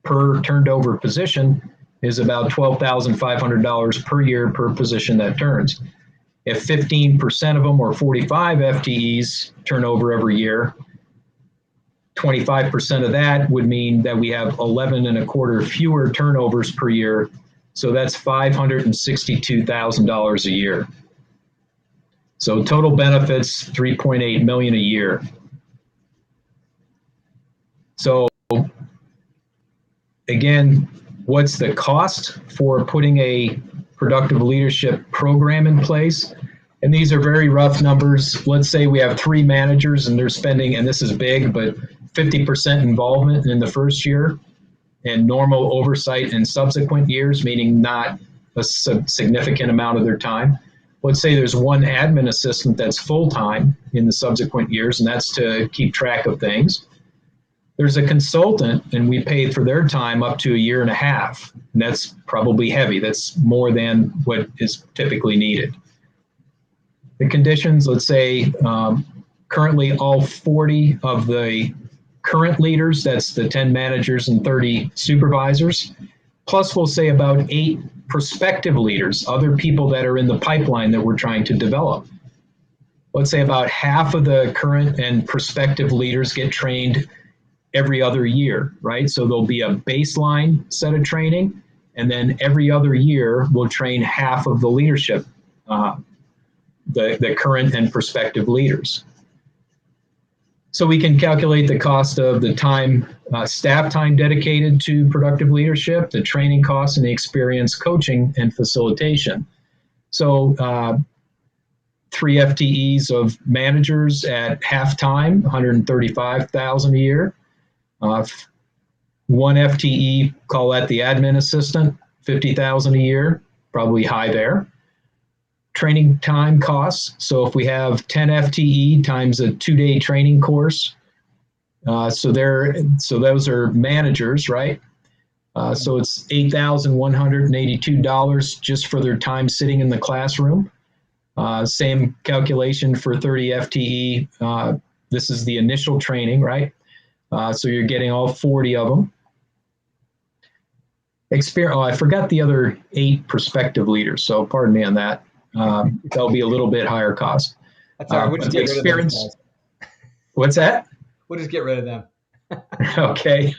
per turned over position is about $12,500 per year per position that turns. If 15% of them or 45 FTEs turn over every year, 25% of that would mean that we have 11 and a quarter fewer turnovers per year. So that's $562,000 a year. So total benefits, $3.8 million a year. So again, what's the cost for putting a productive leadership program in place? And these are very rough numbers. Let's say we have 3 managers and they're spending, and this is big, but 50% involvement in the first year and normal oversight in subsequent years, meaning not a significant amount of their time. Let's say there's 1 admin assistant that's full-time in the subsequent years, and that's to keep track of things. There's a consultant, and we pay for their time up to 1.5 years, and that's probably heavy. That's more than what is typically needed. The conditions, let's say currently all 40 of the current leaders, that's the 10 managers and 30 supervisors, plus we'll say about 8 prospective leaders, other people that are in the pipeline that we're trying to develop. Let's say about half of the current and prospective leaders get trained every other year, right? So there'll be a baseline set of training, and then every other year we'll train half of the leadership, the current and prospective leaders. So we can calculate the cost of the time, staff time dedicated to productive leadership, the training costs, and the experience coaching and facilitation. So 3 FTEs of managers at half time, 135,000 a year. 1 FTE, call that the admin assistant, 50,000 a year, probably high there. Training time costs. So if we have 10 FTE times a 2-day training course, so those are managers, right? So it's $8,182 just for their time sitting in the classroom. Same calculation for 30 FTE. This is the initial training, right? So you're getting all 40 of them. I forgot the other 8 prospective leaders, so pardon me on that. That'll be a little bit higher cost. That's all right. We'll just get rid of them, guys. What's that? We'll just get rid of them. Okay.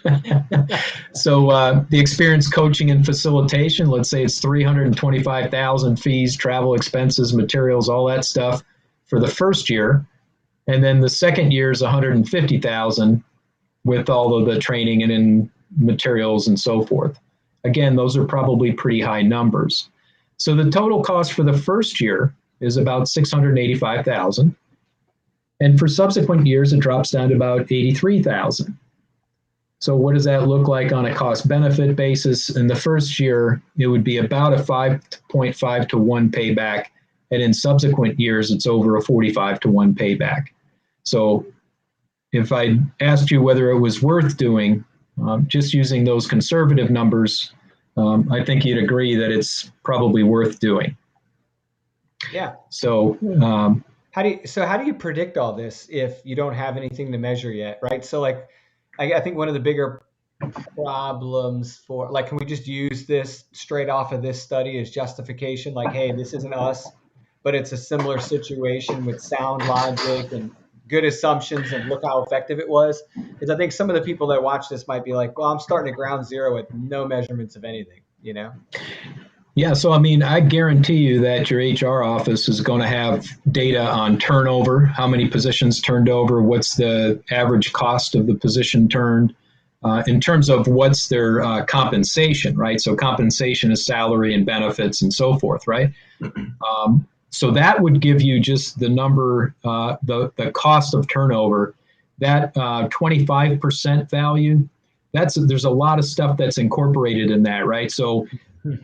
So the experience coaching and facilitation, let's say it's 325,000 fees, travel expenses, materials, all that stuff for the first year. And then the second year is 150,000 with all of the training and in materials and so forth. Again, those are probably pretty high numbers. So the total cost for the first year is about $685,000. And for subsequent years, it drops down to about $83,000. So what does that look like on a cost benefit basis? In the first year, it would be about a 5.5 to 1 payback. And in subsequent years, it's over a 45 to 1 payback. So if I asked you whether it was worth doing, just using those conservative numbers, I think you'd agree that it's probably worth doing. Yeah. So how do you predict all this if you don't have anything to measure yet, right? So like, I think one of the bigger problems for, like, can we just use this straight off of this study as justification? Like, hey, this isn't us, but it's a similar situation with sound logic and good assumptions, and look how effective it was. Because I think some of the people that watch this might be like, well, I'm starting at ground zero with no measurements of anything, you know? yeah, so I mean, I guarantee you that your HR office is going to have data on turnover, how many positions turned over, what's the average cost of the position turned, in terms of what's their compensation, right? So compensation is salary and benefits and so forth, right? So that would give you just the number, the cost of turnover. That 25% value, there's a lot of stuff that's incorporated in that, right? So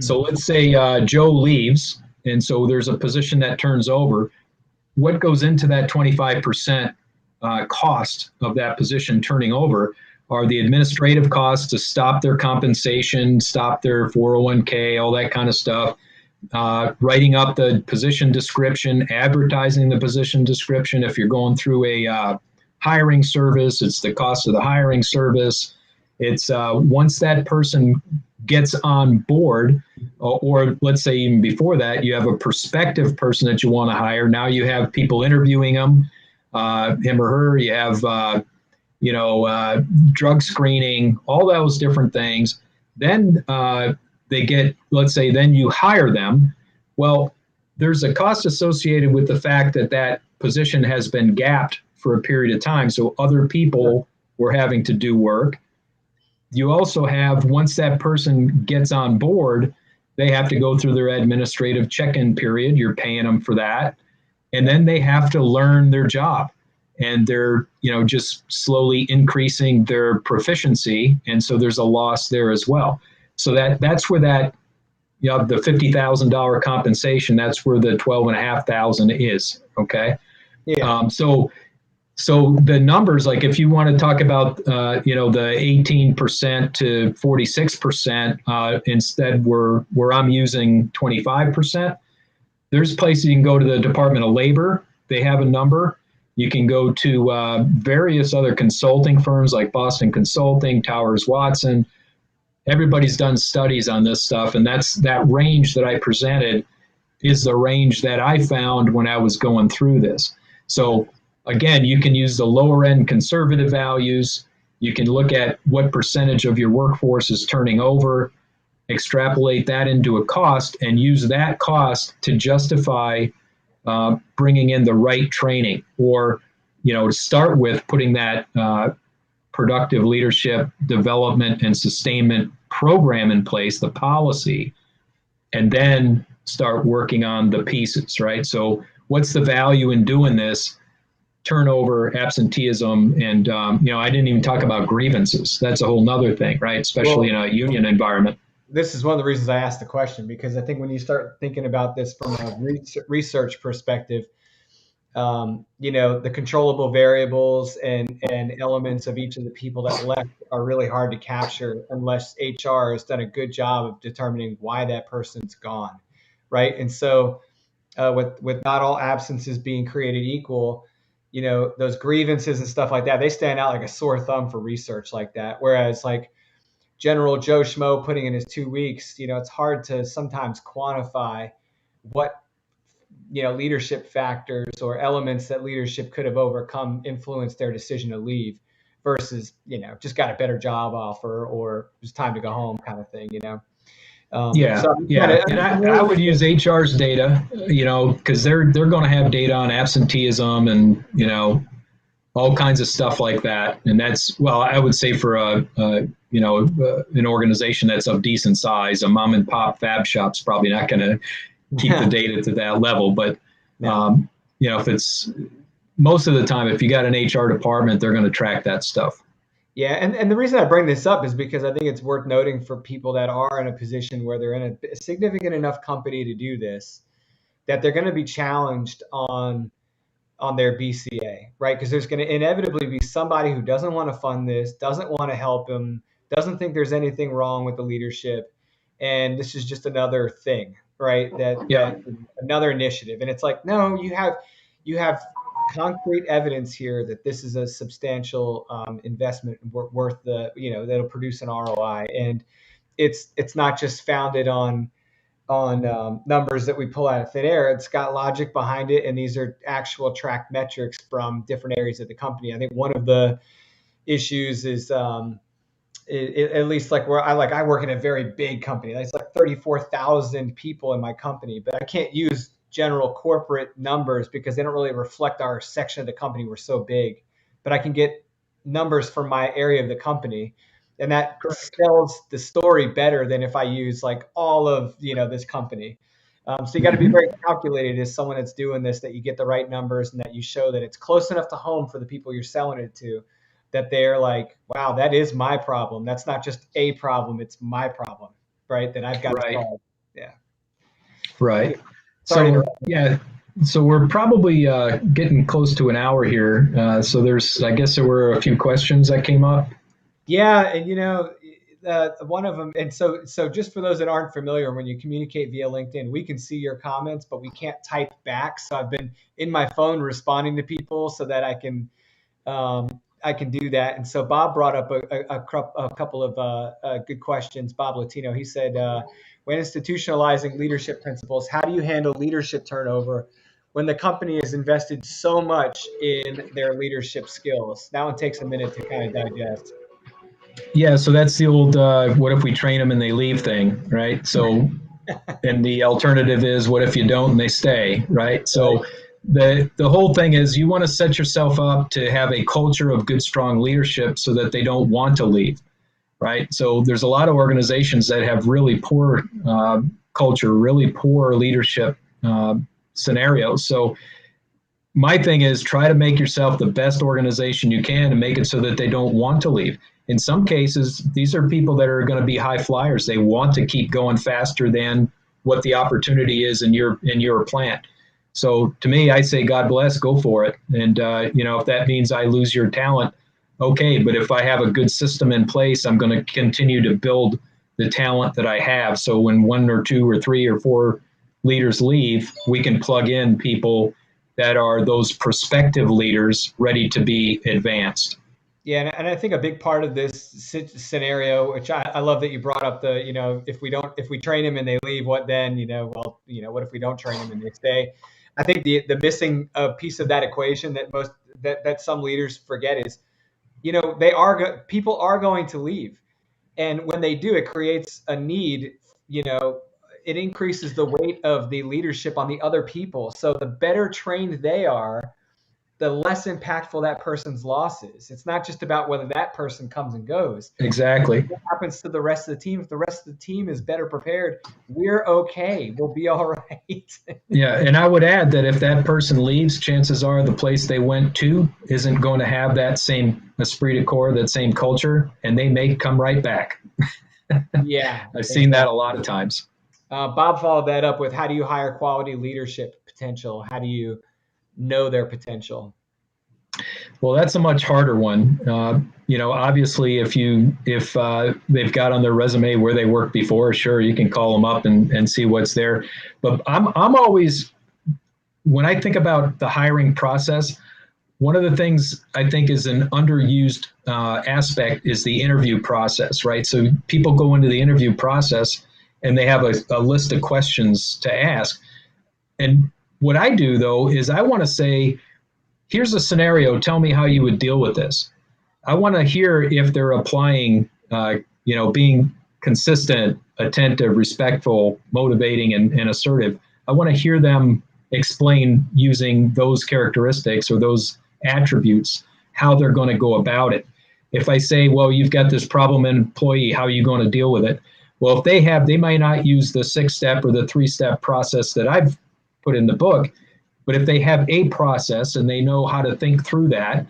let's say Joe leaves, and so there's a position that turns over. What goes into that 25% cost of that position turning over are the administrative costs to stop their compensation, stop their 401k, all that kind of stuff. Writing up the position description, advertising the position description. If you're going through a hiring service, it's the cost of the hiring service. It's once that person gets on board, or let's say even before that, you have a prospective person that you want to hire. Now you have people interviewing him or her. You have drug screening, all those different things. Then they get, let's say, then you hire them. Well, there's a cost associated with the fact that that position has been gapped for a period of time. So other people were having to do work. You also have, once that person gets on board, they have to go through their administrative check-in period. You're paying them for that. And then they have to learn their job. And they're, just slowly increasing their proficiency. And so there's a loss there as well. So that's where that, the $50,000 compensation, that's where the $12,500 is. Okay. Yeah. So the numbers, like if you want to talk about, the 18% to 46%, instead where I'm using 25%, there's places you can go to the Department of Labor. They have a number. You can go to various other consulting firms like Boston Consulting, Towers Watson. Everybody's done studies on this stuff, and that range that I presented is the range that I found when I was going through this. So again, you can use the lower end conservative values. You can look at what percentage of your workforce is turning over, extrapolate that into a cost, and use that cost to justify bringing in the right training, or to start with putting that productive leadership development and sustainment program in place, the policy, and then start working on the pieces, right? So what's the value in doing this? Turnover, absenteeism, and I didn't even talk about grievances. That's a whole nother thing, right? Especially in a union environment. This is one of the reasons I asked the question, because I think when you start thinking about this from a research perspective, the controllable variables and elements of each of the people that left are really hard to capture unless HR has done a good job of determining why that person's gone, right? And so with not all absences being created equal, those grievances and stuff like that, they stand out like a sore thumb for research like that. Whereas like General Joe Schmo putting in his 2 weeks, it's hard to sometimes quantify what, leadership factors or elements that leadership could have overcome influence their decision to leave versus, just got a better job offer or just time to go home kind of thing, Yeah. And I would use HR's data, because they're going to have data on absenteeism and, all kinds of stuff like that. And that's, well, I would say for an organization that's of decent size, a mom and pop fab shop's probably not going to keep the data to that level. But, if it's most of the time, if you got an HR department, they're going to track that stuff. Yeah, and the reason I bring this up is because I think it's worth noting for people that are in a position where they're in a significant enough company to do this, that they're going to be challenged on their BCA, right? Because there's going to inevitably be somebody who doesn't want to fund this, doesn't want to help them, doesn't think there's anything wrong with the leadership, and this is just another thing, right? Yeah. That another initiative, and it's like, no, you have concrete evidence here that this is a substantial investment worth the that'll produce an ROI, and it's not just founded on numbers that we pull out of thin air. It's got logic behind it, and these are actual tracked metrics from different areas of the company. I think one of the issues is, at least like where I work in a very big company. It's like 34,000 people in my company, but I can't use general corporate numbers because they don't really reflect our section of the company. We're so big, but I can get numbers from my area of the company, and that Correct. sells the story better than if I use like all of this company. So you got to be Mhm. very calculated as someone that's doing this, that you get the right numbers and that you show that it's close enough to home for the people you're selling it to, that they're like, wow, that is my problem. That's not just a problem, it's my problem, right? That I've got to Right. solve. Yeah. Right. Anyway, sorry to So interrupt. yeah, so we're probably getting close to an hour here. So I guess there were a few questions that came up. Yeah, and one of them, and so just for those that aren't familiar, when you communicate via LinkedIn, we can see your comments, but we can't type back. So I've been in my phone responding to people so that I can do that. And so Bob brought up a couple of good questions. Bob Latino, he said, when institutionalizing leadership principles, how do you handle leadership turnover when the company has invested so much in their leadership skills? That one takes a minute to kind of digest. Yeah, so that's the old what if we train them and they leave thing, right? So, and the alternative is what if you don't and they stay, right? Right. So the whole thing is you want to set yourself up to have a culture of good, strong leadership so that they don't want to leave, right? So there's a lot of organizations that have really poor culture, really poor leadership uh, scenarios. So my thing is try to make yourself the best organization you can and make it so that they don't want to leave. In some cases, these are people that are going to be high flyers. They want to keep going faster than what the opportunity is in your plant. So to me, I say, God bless, go for it. And if that means I lose your talent, okay. But if I have a good system in place, I'm going to continue to build the talent that I have. So when one or two or three or four leaders leave, we can plug in people that are those prospective leaders ready to be advanced. Yeah, and I think a big part of this scenario, which I love that you brought up, if we train them and they leave, what then? What if we don't train them and they stay? I think the missing piece of that equation that that some leaders forget is, people are going to leave, and when they do, it creates a need. You know, it increases the weight of the leadership on the other people. So the better trained they are, the less impactful that person's loss is. It's not just about whether that person comes and goes. Exactly. What happens to the rest of the team? If the rest of the team is better prepared, we're okay. We'll be all right. Yeah, and I would add that if that person leaves, chances are the place they went to isn't going to have that same esprit de corps, that same culture, and they may come right back. Yeah, I've seen that a exactly. lot of times. Bob followed that up with, how do you hire quality leadership potential? How do you know their potential? Well, that's a much harder one. Obviously, if they've got on their resume where they worked before, sure, you can call them up and see what's there. But I'm always when I think about the hiring process, one of the things I think is an underused aspect is the interview process, right? So people go into the interview process and they have a list of questions to ask. And what I do though is I want to say, here's a scenario. Tell me how you would deal with this. I want to hear if they're applying, being consistent, attentive, respectful, motivating, and assertive. I want to hear them explain using those characteristics or those attributes how they're going to go about it. If I say, well, you've got this problem employee, how are you going to deal with it? Well, if they might not use the 6-step or the 3-step process that I've put in the book, but if they have a process and they know how to think through that,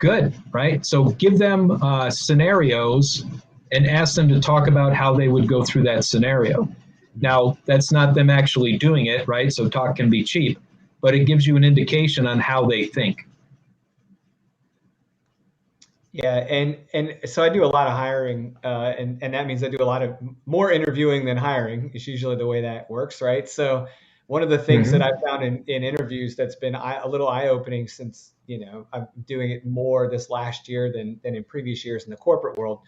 Good, right? So give them scenarios and ask them to talk about how they would go through that scenario. Now, that's not them actually doing it, right? So talk can be cheap, but it gives you an indication on how they think. Yeah, and so I do a lot of hiring, and that means I do a lot of more interviewing than hiring. It's usually the way that works, right? So one of the things that Mm-hmm. I've found in interviews that's been a little eye opening since I'm doing it more this last year than in previous years in the corporate world.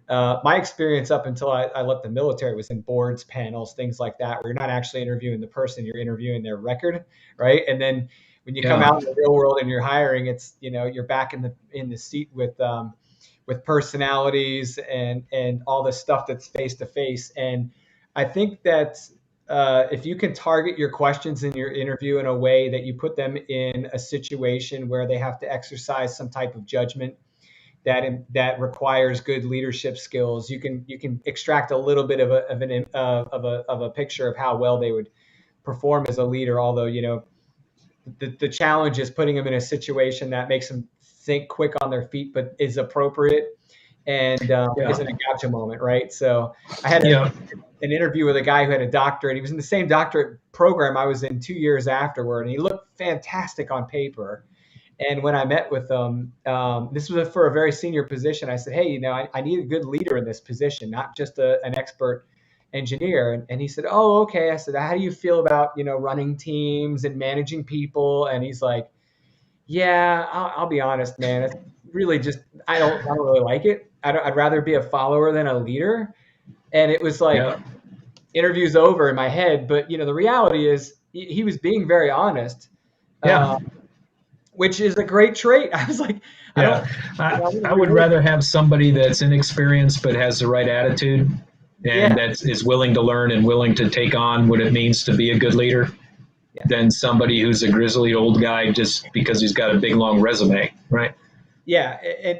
My experience up until I left the military was in boards, panels, things like that, where you're not actually interviewing the person, you're interviewing their record, right? And then when you come Yeah, out in the real world and you're hiring, it's you're back in the seat with personalities and all the stuff that's face to face. And I think that if you can target your questions in your interview in a way that you put them in a situation where they have to exercise some type of judgment that requires good leadership skills, you can extract a little bit of a picture of how well they would perform as a leader. Although the challenge is putting them in a situation that makes them think quick on their feet, but is appropriate and yeah, isn't a gotcha moment, right? So I had yeah, an interview with a guy who had a doctorate. He was in the same doctorate program I was in 2 years afterward, and he looked fantastic on paper. And when I met with them, this was for a very senior position. I said, "Hey, I need a good leader in this position, not just an expert engineer." And he said, "Oh, okay." I said, "How do you feel about running teams and managing people?" And he's like, "Yeah, I'll be honest, man. It's really just I don't really like it. I'd rather be a follower than a leader." And it was like yeah, interviews over in my head, but the reality is he was being very honest. yeah, Uh, which is a great trait. I was like, I don't, yeah. I, I'm going to I be would really, rather have somebody that's inexperienced but has the right attitude and yeah, that is willing to learn and willing to take on what it means to be a good leader yeah, than somebody who's a grizzly old guy just because he's got a big long resume, right? yeah.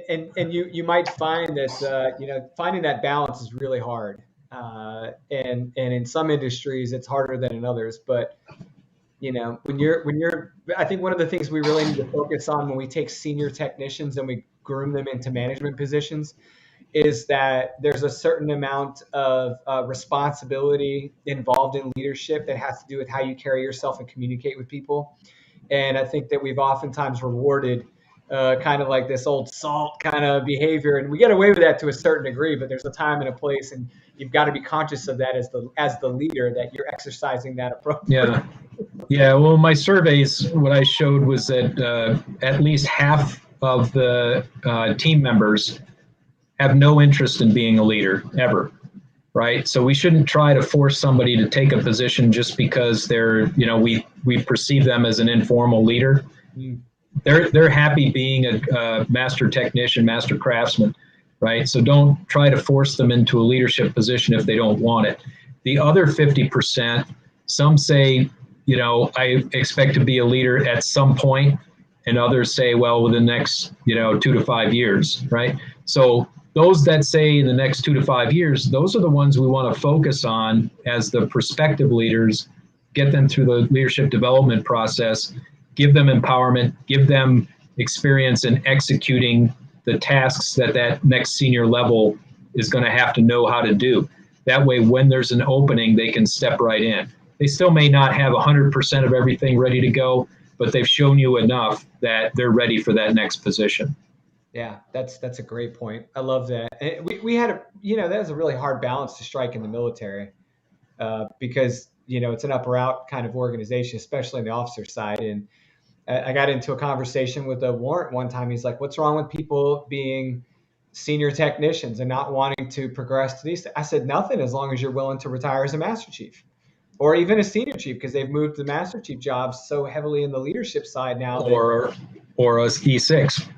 And you might find that, finding that balance is really hard. And in some industries it's harder than in others, but I think one of the things we really need to focus on when we take senior technicians and we groom them into management positions is that there's a certain amount of responsibility involved in leadership that has to do with how you carry yourself and communicate with people. And I think that we've oftentimes rewarded kind of like this old salt kind of behavior, and we get away with that to a certain degree. But there's a time and a place, and you've got to be conscious of that as the leader, that you're exercising that appropriately. Yeah. Yeah. Well, my surveys, what I showed was that at least half of the team members have no interest in being a leader ever. Right. So we shouldn't try to force somebody to take a position just because we perceive them as an informal leader. Mm. They're happy being a master technician, master craftsman, right? So don't try to force them into a leadership position if they don't want it. The other 50%, some say, I expect to be a leader at some point, and others say, well, within the next, 2 to 5 years, right? So those that say in the next 2 to 5 years, those are the ones we want to focus on as the prospective leaders, get them through the leadership development process, give them empowerment, give them experience in executing the tasks that next senior level is going to have to know how to do. That way, when there's an opening, they can step right in. They still may not have 100% of everything ready to go, but they've shown you enough that they're ready for that next position. Yeah, that's a great point. I love that. And we had that was a really hard balance to strike in the military, because it's an up or out kind of organization, especially on the officer side. And I got into a conversation with a warrant one time. He's like, "What's wrong with people being senior technicians and not wanting to progress to these?" I said, "Nothing, as long as you're willing to retire as a master chief or even a senior chief, because they've moved the master chief jobs so heavily in the leadership side now that." Or a E6.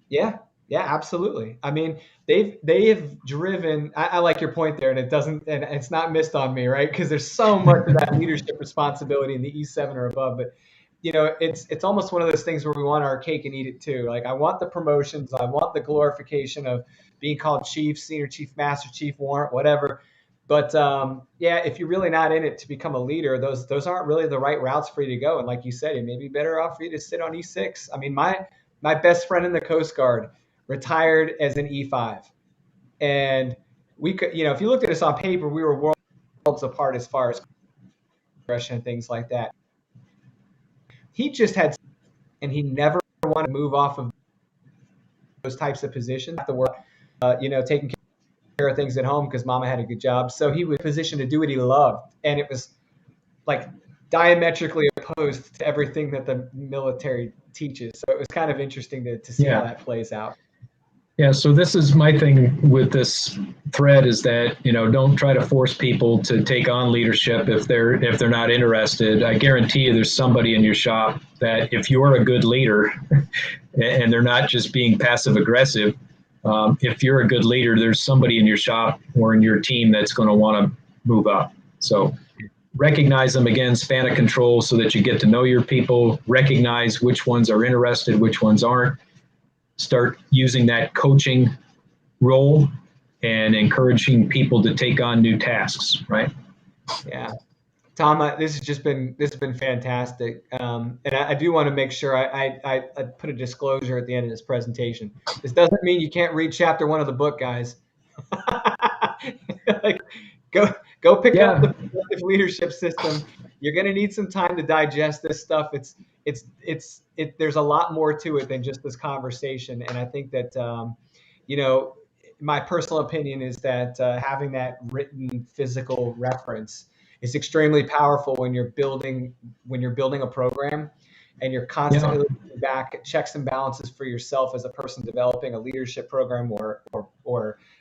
Yeah, yeah, absolutely. I mean, they have driven. I like your point there, and it's not missed on me, right? Because there's so much of that leadership responsibility in the E7 or above. But it's almost one of those things where we want our cake and eat it too. Like I want the promotions, I want the glorification of being called chief, senior chief, master chief, warrant, whatever. But yeah, if you're really not in it to become a leader, those aren't really the right routes for you to go. And like you said, it may be better off for you to sit on E6. I mean, My best friend in the Coast Guard retired as an E5. And we could, if you looked at us on paper, we were worlds apart as far as progression and things like that. He just had, and he never wanted to move off of those types of positions. The work, taking care of things at home because mama had a good job. So he was positioned to do what he loved. And it was like diametrically opposed to everything that the military teaches. So it was kind of interesting to see how that plays out. Yeah, so this is my thing with this thread is that, don't try to force people to take on leadership if they're not interested. I guarantee you there's somebody in your shop that if you're a good leader and they're not just being passive aggressive, if you're a good leader, there's somebody in your shop or in your team that's going to want to move up. So recognize them again, span of control so that you get to know your people, recognize which ones are interested, which ones aren't. Start using that coaching role and encouraging people to take on new tasks, right? Yeah. Tom, this has been fantastic. And I do want to make sure I put a disclosure at the end of this presentation. This doesn't mean you can't read chapter 1 of the book, guys. Like, go pick up the productive leadership system. You're going to need some time to digest this stuff. There's a lot more to it than just this conversation. And I think that, my personal opinion is that having that written physical reference is extremely powerful when you're building a program and you're constantly looking back at checks and balances for yourself as a person developing a leadership program or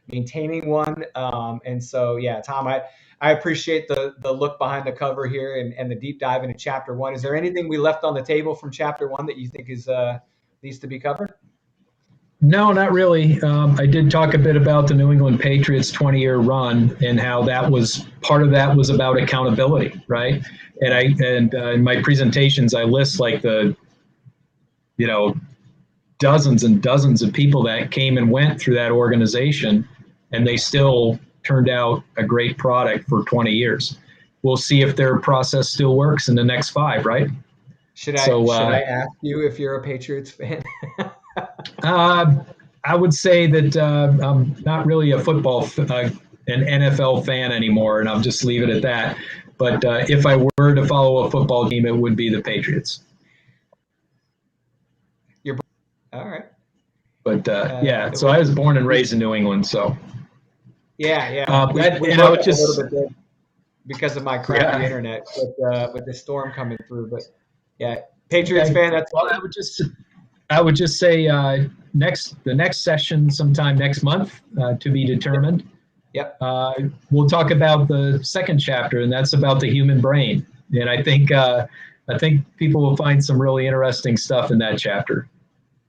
maintaining one. And so, yeah, Tom, I appreciate the look behind the cover here and the deep dive into chapter 1. Is there anything we left on the table from chapter 1 that you think needs to be covered? No, not really. I did talk a bit about the New England Patriots 20-year run and how that was part of that was about accountability, right? And in my presentations, I list like the, dozens and dozens of people that came and went through that organization, and they still turned out a great product for 20 years. We'll see if their process still works in the next 5, right? Should I ask you if you're a Patriots fan? I would say that I'm not really an NFL fan anymore, and I'll just leave it at that. But if I were to follow a football team, it would be the Patriots. All right. But so I was born and raised in New England, so. Yeah. We I would just a little bit because of my crappy internet with the storm coming through. But yeah, Patriots fan. That's well. I would just say the next session sometime next month to be determined. Yep. We'll talk about the second chapter, and that's about the human brain. And I think people will find some really interesting stuff in that chapter.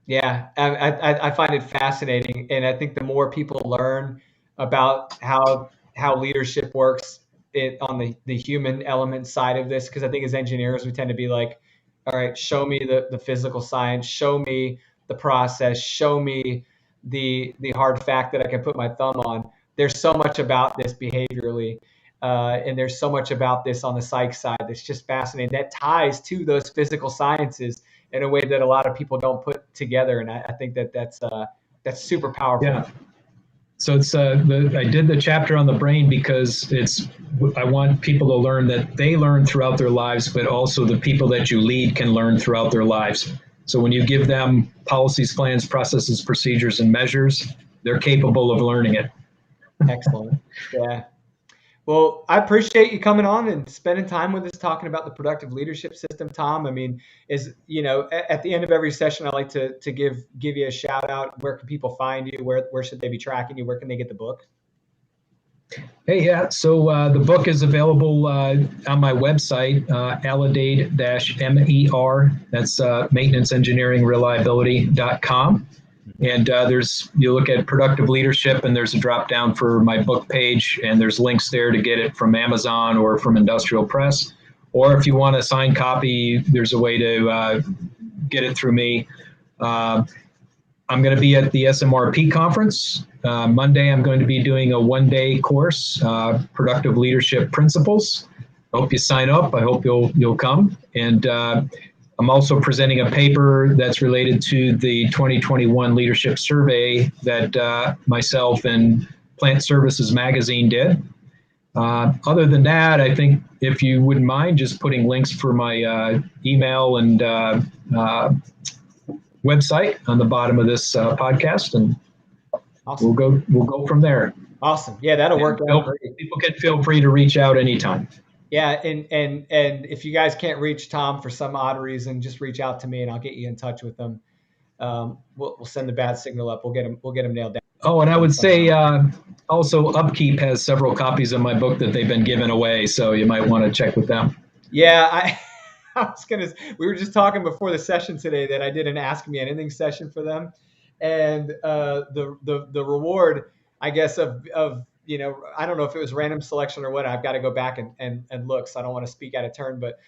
Yeah, I find it fascinating, and I think the more people learn about how leadership works on the human element side of this, because I think as engineers we tend to be like, all right, show me the physical science, show me the process, show me the hard fact that I can put my thumb on. There's so much about this behaviorally, and there's so much about this on the psych side that's just fascinating. That ties to those physical sciences in a way that a lot of people don't put together, and I think that's super powerful. Yeah. So it's I did the chapter on the brain because I want people to learn that they learn throughout their lives, but also the people that you lead can learn throughout their lives. So when you give them policies, plans, processes, procedures, and measures, they're capable of learning it. Excellent. Yeah. Well, I appreciate you coming on and spending time with us talking about the productive leadership system, Tom. I mean, at the end of every session, I like to give you a shout out. Where can people find you? Where should they be tracking you? Where can they get the book? Hey, yeah. So the book is available on my website, alidade-mer. That's maintenanceengineeringreliability.com. And you look at productive leadership, and there's a drop down for my book page, and there's links there to get it from Amazon or from Industrial Press. Or if you want a signed copy, there's a way to get it through me. I'm going to be at the SMRP conference. Monday, I'm going to be doing a one-day course, Productive Leadership Principles. I hope you sign up. I hope you'll come. And I'm also presenting a paper that's related to the 2021 leadership survey that myself and Plant Services Magazine did. Other than that, I think if you wouldn't mind just putting links for my email and website on the bottom of this podcast, and awesome. we'll go from there. Awesome. Yeah, that'll work out great. People can feel free to reach out anytime. Yeah, and if you guys can't reach Tom for some odd reason, just reach out to me and I'll get you in touch with him. We'll send the bat signal up. We'll get him nailed down. Oh, and I would say also Upkeep has several copies of my book that they've been given away, so you might want to check with them. Yeah, we were just talking before the session today that I did an Ask Me Anything session for them, and the reward, I guess, of I don't know if it was random selection or what. I've got to go back and look, so I don't want to speak out of turn. But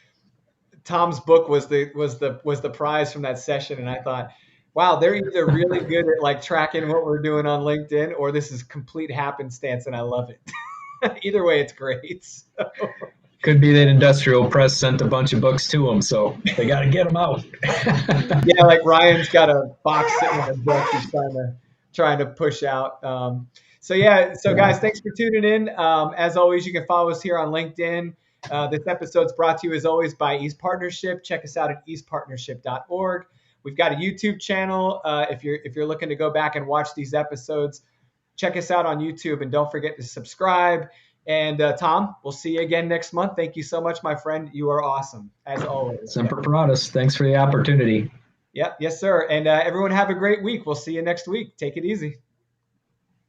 Tom's book was the prize from that session, and I thought, wow, they're either really good at like tracking what we're doing on LinkedIn, or this is complete happenstance, and I love it. Either way, it's great. So. Could be that Industrial Press sent a bunch of books to them, so they got to get them out. Yeah, like Ryan's got a box sitting in the book he's trying to push out. So guys, thanks for tuning in. As always, you can follow us here on LinkedIn. This episode's brought to you as always by East Partnership. Check us out at eastpartnership.org. We've got a YouTube channel. If you're looking to go back and watch these episodes, check us out on YouTube, and don't forget to subscribe. And Tom, we'll see you again next month. Thank you so much, my friend. You are awesome, as always. Semper Paratus. Thanks for the opportunity. Yep. Yes, sir. And everyone have a great week. We'll see you next week. Take it easy.